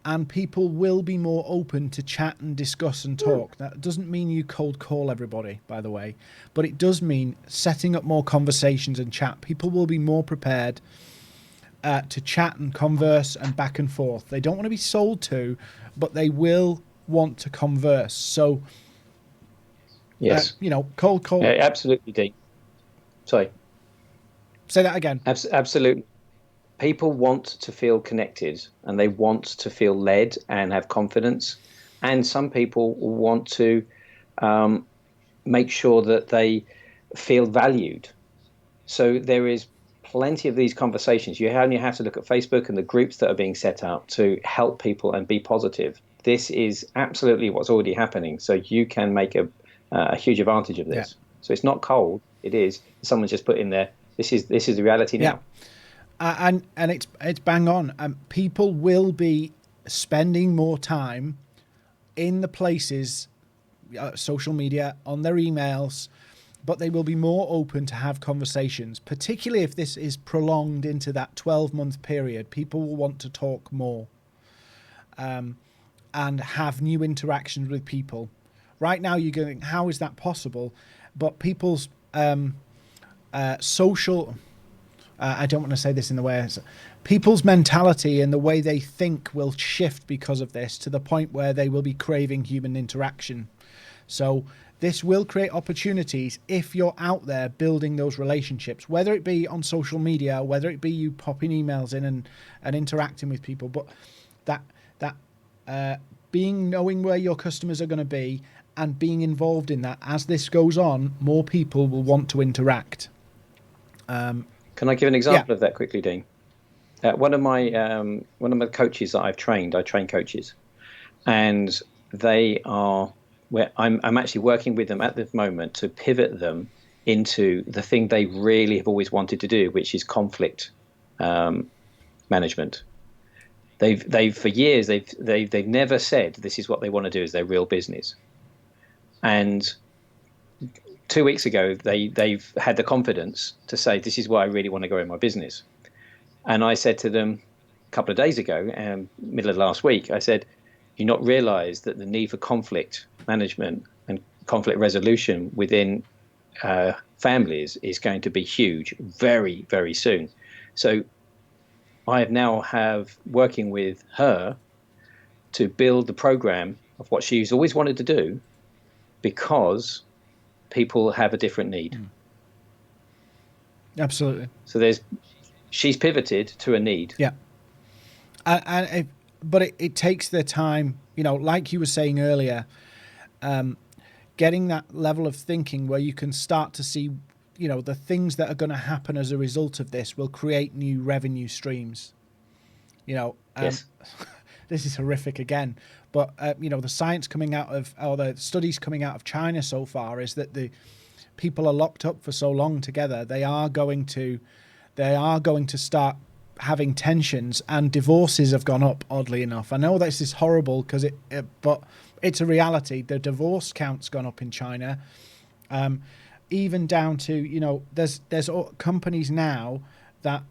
and people will be more open to chat and discuss and talk. That doesn't mean you cold call everybody, by the way, but it does mean setting up more conversations and chat. People will be more prepared to chat and converse and back and forth. They don't want to be sold to, but they will want to converse. So, yes, cold call. Yeah, absolutely, Dean. Sorry. Say that again. Absolutely. People want to feel connected, and they want to feel led and have confidence. And some people want to make sure that they feel valued. So there is plenty of these conversations. You only have to look at Facebook and the groups that are being set up to help people and be positive. This is absolutely what's already happening. So you can make a huge advantage of this. Yeah. So it's not cold. It is. Someone's just put in there. This is the reality now. Yeah. And it's bang on. People will be spending more time in the places, social media, on their emails, but they will be more open to have conversations, particularly if this is prolonged into that 12-month period. People will want to talk more and have new interactions with people. Right now, you're going, how is that possible? But people's social... I don't want to say this in the way people's mentality and the way they think will shift because of this to the point where they will be craving human interaction. So this will create opportunities if you're out there building those relationships, whether it be on social media, whether it be you popping emails in and interacting with people, but knowing where your customers are going to be and being involved in that. As this goes on, more people will want to interact. Can I give an example of that quickly, Dean? One of my coaches that I've trained, I train coaches, and they are where I'm actually working with them at this moment to pivot them into the thing they really have always wanted to do, which is conflict management. They've for years they've never said this is what they want to do as their real business. And 2 weeks ago, they've had the confidence to say, this is where I really want to go in my business. And I said to them a couple of days ago, middle of last week, I said, you not realize that the need for conflict management and conflict resolution within families is going to be huge very, very soon. So I now have working with her to build the program of what she's always wanted to do, because people have a different need. Absolutely. So she's pivoted to a need. Yeah. But it takes the time, like you were saying earlier, getting that level of thinking where you can start to see, the things that are going to happen as a result of this will create new revenue streams. Yes. This is horrific again, but the science coming out of, or the studies coming out of China so far, is that the people are locked up for so long together, they are going to start having tensions, and divorces have gone up, oddly enough. I know this is horrible but it's a reality. The divorce count's gone up in China, even down to, there's companies now that,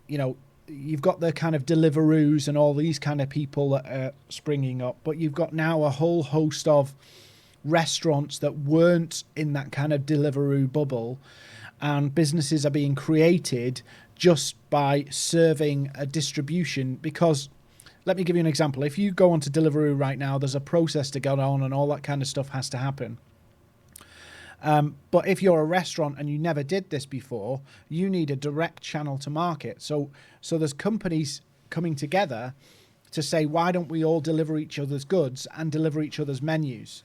you've got the kind of Deliveroos and all these kind of people that are springing up, but you've got now a whole host of restaurants that weren't in that kind of Deliveroo bubble, and businesses are being created just by serving a distribution. Because let me give you an example. If you go onto Deliveroo right now, there's a process to go on and all that kind of stuff has to happen. But if you're a restaurant and you never did this before, you need a direct channel to market. So there's companies coming together to say, why don't we all deliver each other's goods and deliver each other's menus,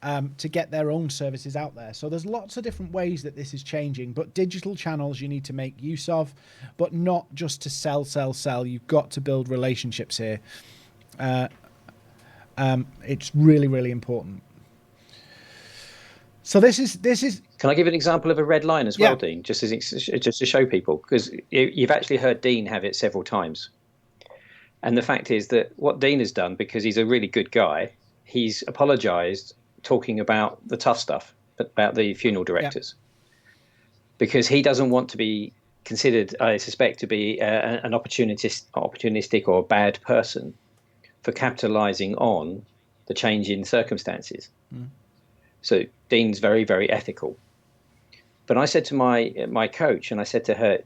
to get their own services out there. So there's lots of different ways that this is changing, but digital channels you need to make use of, but not just to sell. You've got to build relationships here. It's really, really important. So this is. Can I give an example of a red line as well, Yeah. Dean? Just to show people, because you've actually heard Dean have it several times. And the fact is that what Dean has done, because he's a really good guy, he's apologised talking about the tough stuff, about the funeral directors, because he doesn't want to be considered, I suspect, to be an opportunistic or a bad person for capitalising on the change in circumstances. So Dean's very, very ethical. But I said to my coach, and I said to her,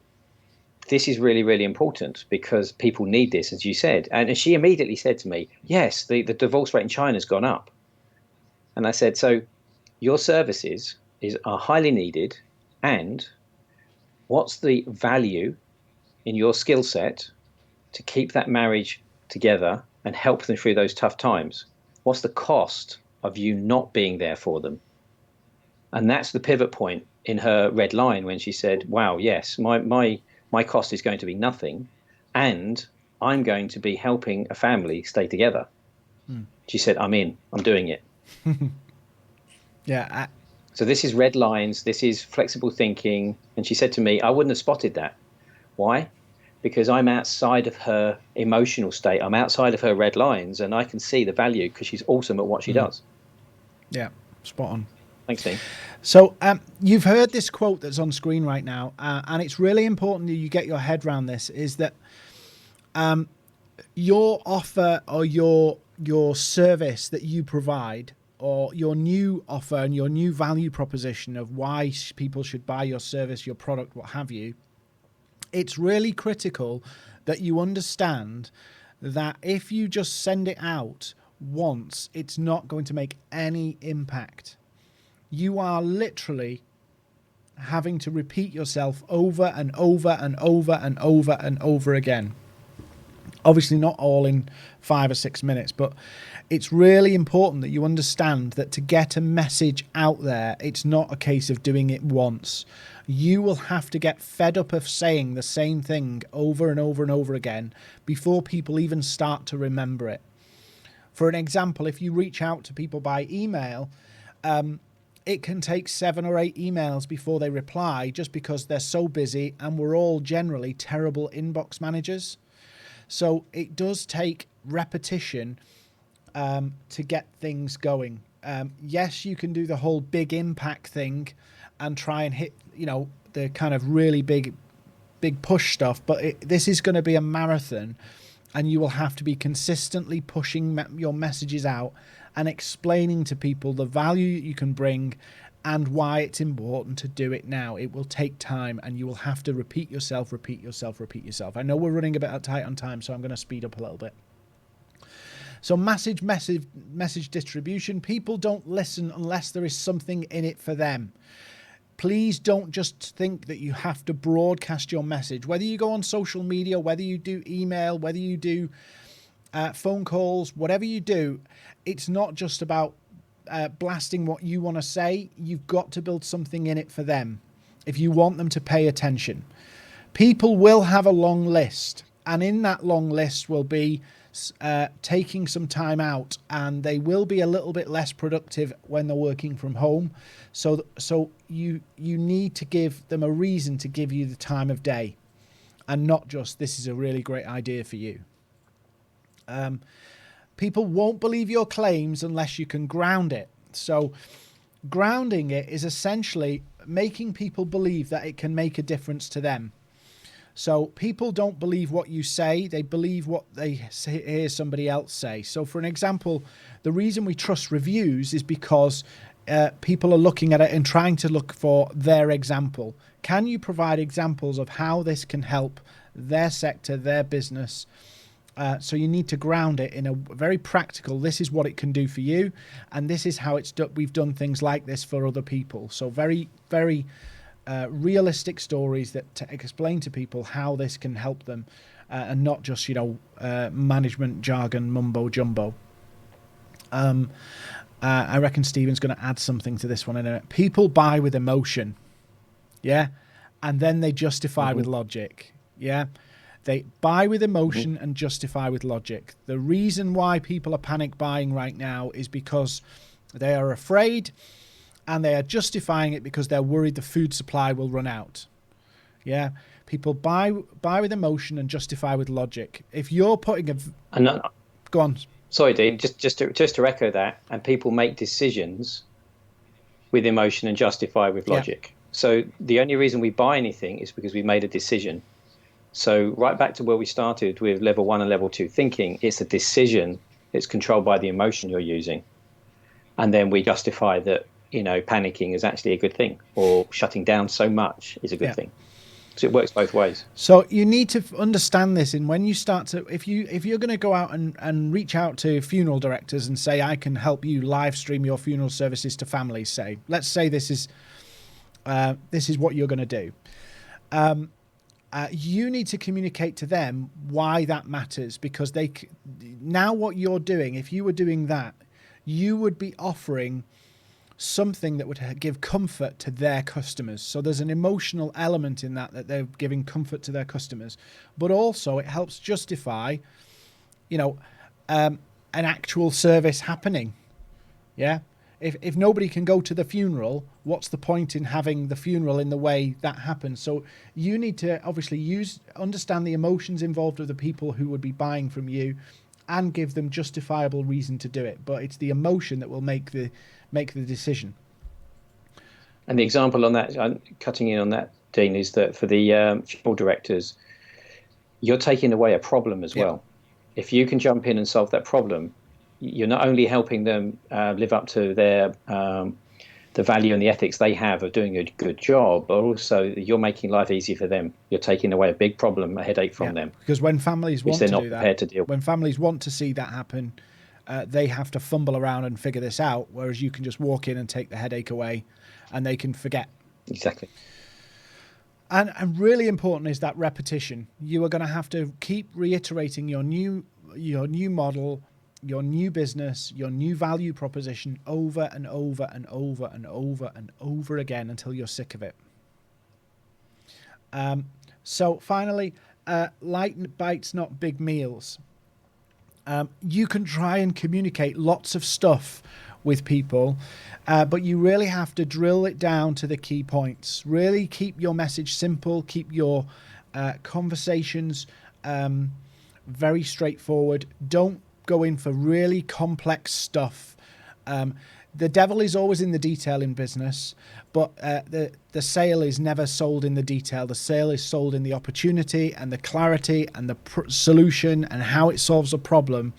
this is really, really important because people need this, as you said. And she immediately said to me, yes, the divorce rate in China has gone up. And I said, so your services are highly needed, and what's the value in your skill set to keep that marriage together and help them through those tough times? What's the cost of you not being there for them? And that's the pivot point in her red line when she said, wow, yes, my cost is going to be nothing, and I'm going to be helping a family stay together. She said, I'm doing it. Yeah. So this is red lines, this is flexible thinking. And she said to me, I wouldn't have spotted that. Why? Because I'm outside of her emotional state. I'm outside of her red lines, and I can see the value because she's awesome at what she does. Yeah, spot on. Thanks, Dean. So you've heard this quote that's on screen right now, and it's really important that you get your head around this, is that your offer or your service that you provide, or your new offer and your new value proposition of why people should buy your service, your product, what have you, it's really critical that you understand that if you just send it out once, it's not going to make any impact. You are literally having to repeat yourself over and over and over and over and over again. Obviously not all in 5 or 6 minutes, but it's really important that you understand that to get a message out there, it's not a case of doing it once. You will have to get fed up of saying the same thing over and over and over again before people even start to remember it. For an example, if you reach out to people by email, it can take 7 or 8 emails before they reply, just because they're so busy, and we're all generally terrible inbox managers. So it does take repetition to get things going. Yes, you can do the whole big impact thing and try and hit, the kind of really big push stuff, but this is going to be a marathon, and you will have to be consistently pushing your messages out and explaining to people the value you can bring and why it's important to do it now. It will take time, and you will have to repeat yourself. I know we're running a bit tight on time, so I'm going to speed up a little bit. So message distribution. People don't listen unless there is something in it for them. Please don't just think that you have to broadcast your message. Whether you go on social media, whether you do email, whether you do phone calls, whatever you do, it's not just about blasting what you want to say. You've got to build something in it for them if you want them to pay attention. People will have a long list, and in that long list will be taking some time out, and they will be a little bit less productive when they're working from home. So you need to give them a reason to give you the time of day, and not just, this is a really great idea for you. People won't believe your claims unless you can ground it. So grounding it is essentially making people believe that it can make a difference to them. So people don't believe what you say, they believe what they hear somebody else say. So for an example, the reason we trust reviews is because people are looking at it and trying to look for their example. Can you provide examples of how this can help their sector, their business? So you need to ground it in a very practical, this is what it can do for you, and this is how we've done things like this for other people. So very, very realistic stories that to explain to people how this can help them, and not just management jargon mumbo jumbo. I reckon Stephen's going to add something to this one in a minute. People buy with emotion, and then they justify with logic. They buy with emotion and justify with logic. The reason why people are panic buying right now is because they are afraid, and they are justifying it because they're worried the food supply will run out. People buy with emotion and justify with logic. If you're putting go on. Sorry, Dean. Just to echo that, and people make decisions with emotion and justify with logic. So the only reason we buy anything is because we made a decision. So right back to where we started with level 1 and level 2 thinking, it's a decision. It's controlled by the emotion you're using, and then we justify that. Panicking is actually a good thing, or shutting down so much is a good thing. So it works both ways. So you need to understand this, and when you start to, if you're going to go out and reach out to funeral directors and say, I can help you live stream your funeral services to families, let's say this is what you're going to do. You need to communicate to them why that matters, because now what you're doing, if you were doing that, you would be offering something that would give comfort to their customers. So there's an emotional element in that they're giving comfort to their customers, but also it helps justify, an actual service happening. If nobody can go to the funeral, what's the point in having the funeral in the way that happens? So you need to obviously understand the emotions involved of the people who would be buying from you, and give them justifiable reason to do it. But it's the emotion that will make the decision. And the example on that, cutting in on that, Dean, is that for the funeral directors, you're taking away a problem as well. If you can jump in and solve that problem, you're not only helping them live up to their the value and the ethics they have of doing a good job, but also you're making life easy for them. You're taking away a big problem, a headache from them. Because when families want to do that, prepared to deal with. When families want to see that happen, they have to fumble around and figure this out, whereas you can just walk in and take the headache away, and they can forget. Exactly. And really important is that repetition. You are going to have to keep reiterating your new model, your new business, your new value proposition over and over and over and over and over again until you're sick of it. So finally, light bites, not big meals. You can try and communicate lots of stuff with people, but you really have to drill it down to the key points. Really keep your message simple, keep your conversations very straightforward. Don't go in for really complex stuff. The devil is always in the detail in business, but the sale is never sold in the detail. The sale is sold in the opportunity and the clarity and the solution and how it solves a problem.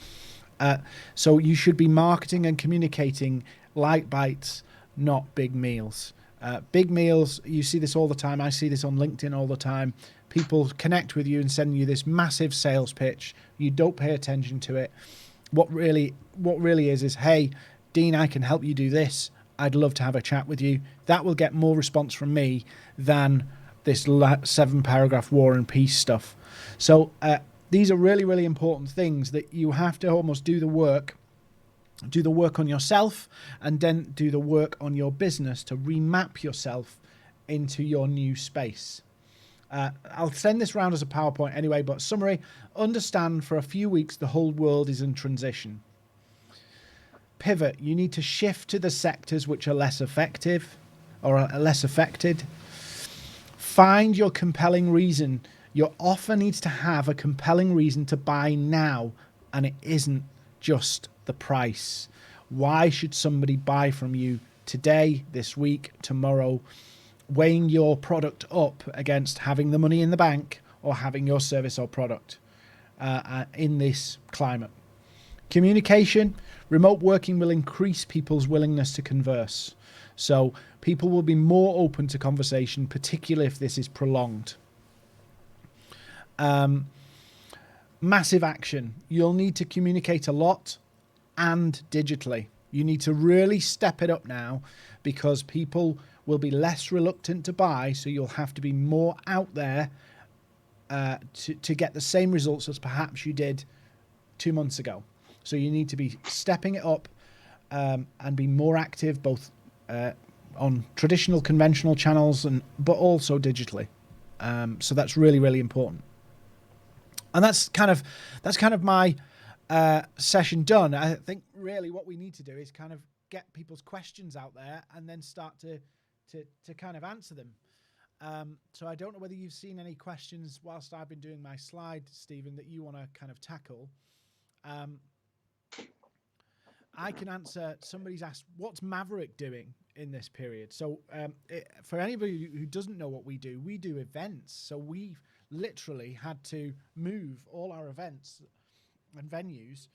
So you should be marketing and communicating light bites, not big meals. Big meals, you see this all the time. I see this on LinkedIn all the time. People connect with you and send you this massive sales pitch. You don't pay attention to it. What really is, hey, Dean, I can help you do this. I'd love to have a chat with you. That will get more response from me than this 7-paragraph War and Peace stuff. So these are really, really important things that you have to almost do the work on yourself, and then do the work on your business to remap yourself into your new space. I'll send this round as a PowerPoint anyway, but summary: understand for a few weeks the whole world is in transition. Pivot: you need to shift to the sectors which are less effective or are less affected. Find your compelling reason. Your offer needs to have a compelling reason to buy now, and it isn't just the price. Why should somebody buy from you today, this week, tomorrow? Weighing your product up against having the money in the bank or having your service or product in this climate. Communication: remote working will increase people's willingness to converse. So people will be more open to conversation, particularly if this is prolonged. Massive action: you'll need to communicate a lot and digitally. You need to really step it up now, because people will be less reluctant to buy, so you'll have to be more out there to get the same results as perhaps you did 2 months ago. So you need to be stepping it up and be more active, both on traditional conventional channels but also digitally. So that's really, really important. And that's kind of my session done. I think really what we need to do is kind of get people's questions out there and then start to kind of answer them. So I don't know whether you've seen any questions whilst I've been doing my slide, Stephen, that you want to kind of tackle. I can answer. Somebody's asked, what's Maverick doing in this period? So for anybody who doesn't know what we do events. So we've literally had to move all our events and venues.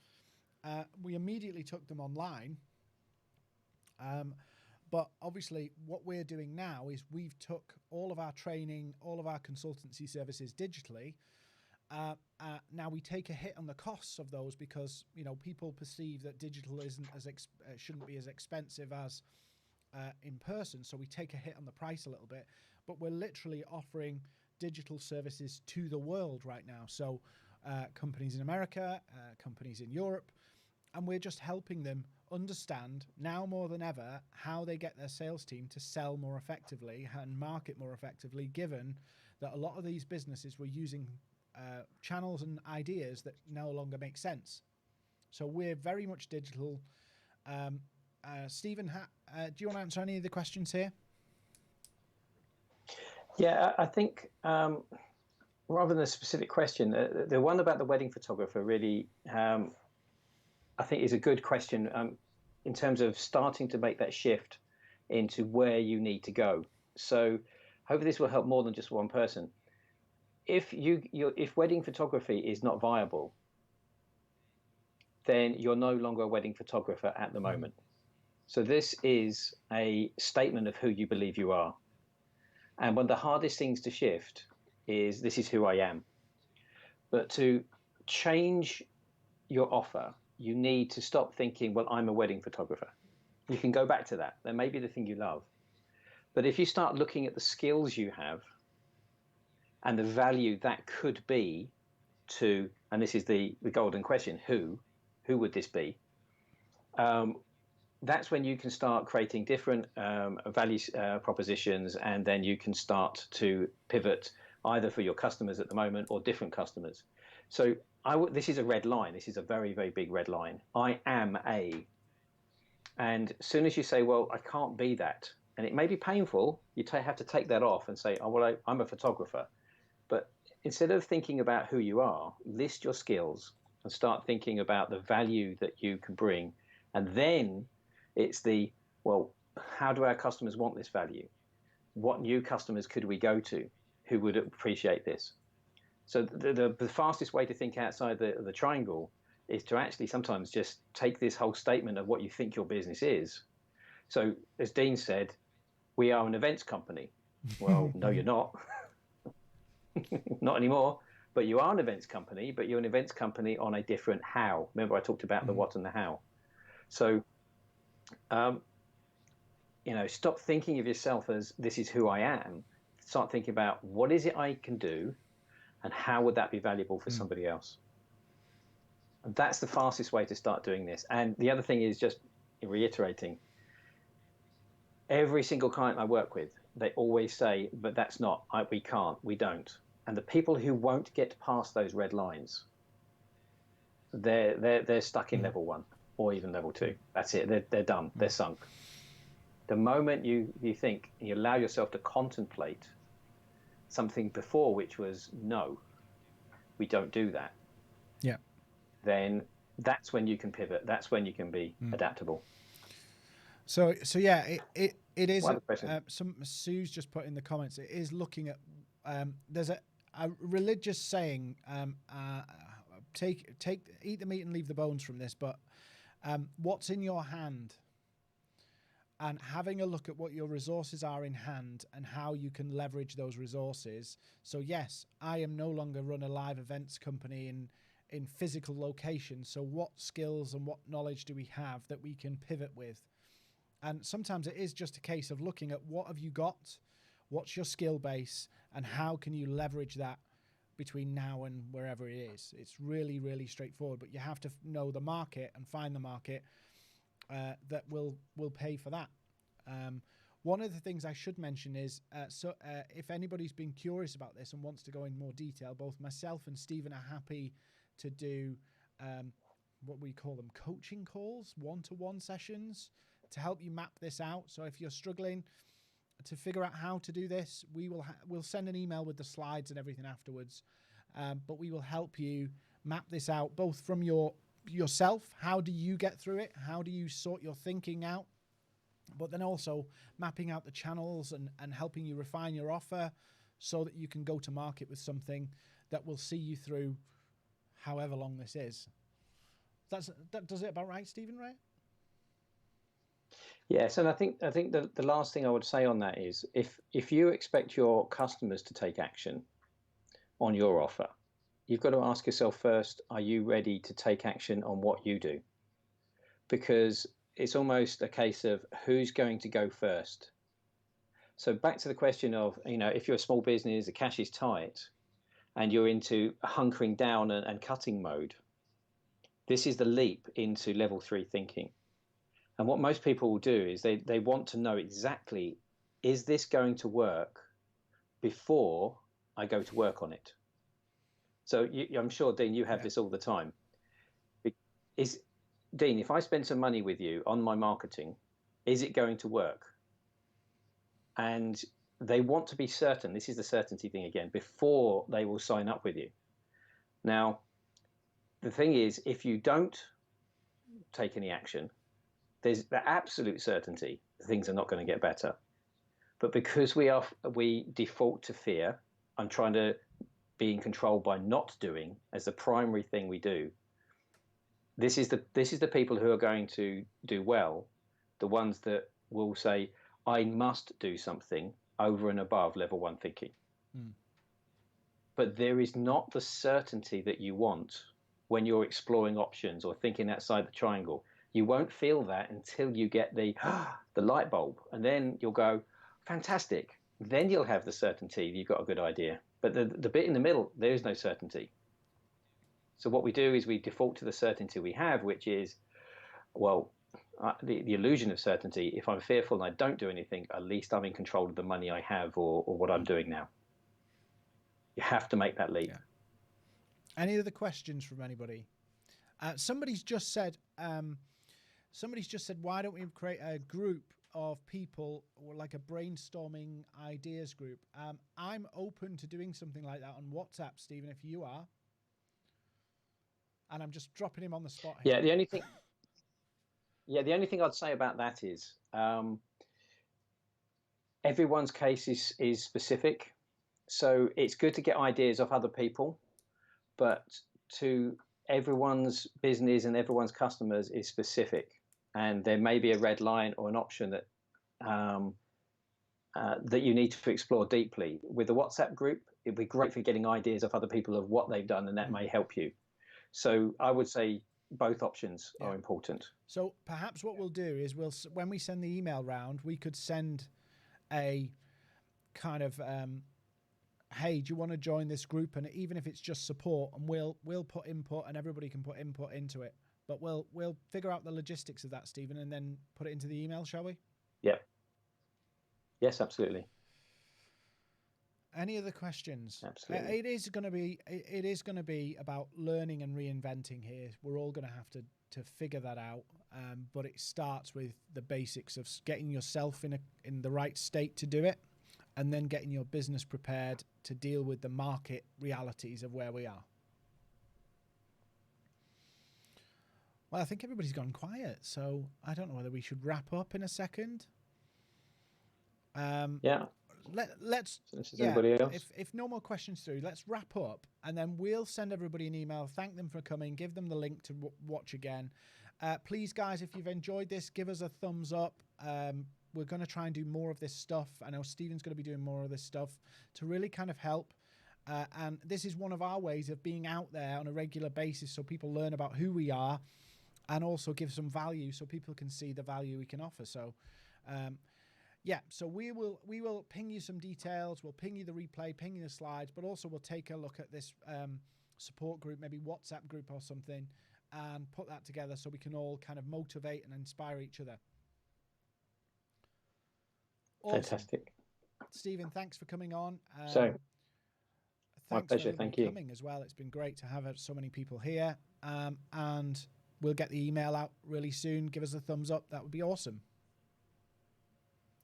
We immediately took them online. But obviously what we're doing now is we've took all of our training, all of our consultancy services digitally. Now we take a hit on the costs of those because, people perceive that digital shouldn't be as expensive as in person. So we take a hit on the price a little bit, but we're literally offering digital services to the world right now. So companies in America, companies in Europe, and we're just helping them understand now more than ever how they get their sales team to sell more effectively and market more effectively, given that a lot of these businesses were using channels and ideas that no longer make sense. So we're very much digital. Stephen, do you want to answer any of the questions here? Yeah, I think rather than a specific question, the one about the wedding photographer really, I think is a good question in terms of starting to make that shift into where you need to go. So hopefully this will help more than just one person. If wedding photography is not viable, then you're no longer a wedding photographer at the moment. So this is a statement of who you believe you are. And one of the hardest things to shift is, this is who I am. But to change your offer, you need to stop thinking, well, I'm a wedding photographer. You can go back to that. That may be the thing you love. But if you start looking at the skills you have and the value that could be to, and this is the golden question, who would this be? That's when you can start creating different value propositions, and then you can start to pivot either for your customers at the moment or different customers. So this is a red line. This is a very, very big red line. I am a. And as soon as you say, well, I can't be that, and it may be painful, you have to take that off and say, oh, well, I'm a photographer. But instead of thinking about who you are, list your skills and start thinking about the value that you can bring. And then it's well, how do our customers want this value? What new customers could we go to who would appreciate this? So the fastest way to think outside the triangle is to actually sometimes just take this whole statement of what you think your business is. So as Dean said, we are an events company. Well, no, you're not. Not anymore. But you are an events company, but you're an events company on a different how. Remember, I talked about the what and the how. So, stop thinking of yourself as this is who I am. Start thinking about what is it I can do and how would that be valuable for somebody else. And that's the fastest way to start doing this. And the other thing is just reiterating, every single client I work with, they always say, but that's not, we can't, we don't. And the people who won't get past those red lines, they're stuck in level 1 or even level 2. That's it. They're done. They're sunk. The moment you think, you allow yourself to contemplate something before, which was no, we don't do that. Yeah. Then that's when you can pivot. That's when you can be adaptable. So yeah, it is. Sue's just put in the comments. It is looking at. There's a religious saying. Eat the meat and leave the bones from this. But what's in your hand, and having a look at what your resources are in hand and how you can leverage those resources. So yes, I am no longer run a live events company in physical locations. So what skills and what knowledge do we have that we can pivot with? And sometimes it is just a case of looking at what have you got, what's your skill base, and how can you leverage that between now and wherever it is. It's really, really straightforward, but you have to know the market and find the market that will pay for that. One of the things I should mention is, if anybody's been curious about this and wants to go in more detail, both myself and Stephen are happy to do what we call them coaching calls, one-to-one sessions to help you map this out. So if you're struggling to figure out how to do this, we'll send an email with the slides and everything afterwards. But we will help you map this out, both from yourself. How do you get through it? How do you sort your thinking out? But then also mapping out the channels and helping you refine your offer so that you can go to market with something that will see you through however long this is. That does it about right, Stephen, right? Yes, and I think the last thing I would say on that is if you expect your customers to take action on your offer, you've got to ask yourself first, are you ready to take action on what you do? Because it's almost a case of who's going to go first. So back to the question of, if you're a small business, the cash is tight, and you're into hunkering down and cutting mode, this is the leap into level 3 thinking. And what most people will do is they want to know exactly, is this going to work before I go to work on it? So I'm sure, Dean, you have this all the time. Dean, if I spend some money with you on my marketing, is it going to work? And they want to be certain, this is the certainty thing again, before they will sign up with you. Now, the thing is, if you don't take any action, there's the absolute certainty things are not going to get better. But because we default to fear, I'm trying to be in control by not doing as the primary thing we do. This is the people who are going to do well, the ones that will say, I must do something over and above level 1 thinking. But there is not the certainty that you want when you're exploring options or thinking outside the triangle. You won't feel that until you get the light bulb, and then you'll go, fantastic. Then you'll have the certainty you've got a good idea. But the bit in the middle, there is no certainty. So what we do is we default to the certainty we have, which is, the illusion of certainty. If I'm fearful and I don't do anything, at least I'm in control of the money I have or what I'm doing now. You have to make that leap. Yeah. Any other questions from anybody? Somebody's just said, why don't we create a group of people, or like a brainstorming ideas group. I'm open to doing something like that on WhatsApp, Stephen, if you are. And I'm just dropping him on the spot here. Yeah, the only thing I'd say about that is everyone's case is specific. So it's good to get ideas of other people, but to everyone's business and everyone's customers is specific. And there may be a red line or an option that that you need to explore deeply. With the WhatsApp group, it'd be great for getting ideas of other people of what they've done, and that may help you. So I would say both options are important. So perhaps what we'll do is when we send the email round, we could send a kind of, hey, do you want to join this group? And even if it's just support, and we'll put input, and everybody can put input into it. But we'll figure out the logistics of that, Stephen, and then put it into the email, shall we? Yeah. Yes, absolutely. Any other questions? Absolutely. It is going to be about learning and reinventing here. We're all going to have to figure that out. But it starts with the basics of getting yourself in the right state to do it, and then getting your business prepared to deal with the market realities of where we are. Well, I think everybody's gone quiet, so I don't know whether we should wrap up in a second. Let's if no more questions through, let's wrap up, and then we'll send everybody an email, thank them for coming, give them the link to watch again. Please, guys, if you've enjoyed this, give us a thumbs up. We're going to try and do more of this stuff. I know Stephen's going to be doing more of this stuff to really kind of help. And this is one of our ways of being out there on a regular basis, so people learn about who we are, and also give some value so people can see the value we can offer. So, so we will ping you some details. We'll ping you the replay, ping you the slides, but also we'll take a look at this support group, maybe WhatsApp group or something, and put that together so we can all kind of motivate and inspire each other. Awesome. Fantastic. Stephen, thanks for coming on. My pleasure. Thank you. Coming as well. It's been great to have so many people here. And we'll get the email out really soon. Give us a thumbs up. That would be awesome.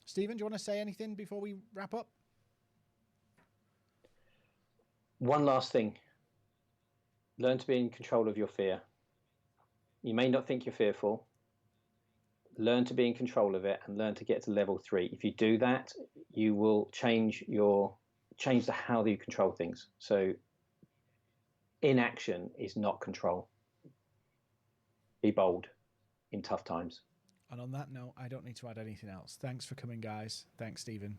Stephen, do you want to say anything before we wrap up? One last thing. Learn to be in control of your fear. You may not think you're fearful. Learn to be in control of it and learn to get to level 3. If you do that, you will change the how you control things. So inaction is not control. Be bold in tough times. And on that note, I don't need to add anything else. Thanks for coming, guys. Thanks, Stephen.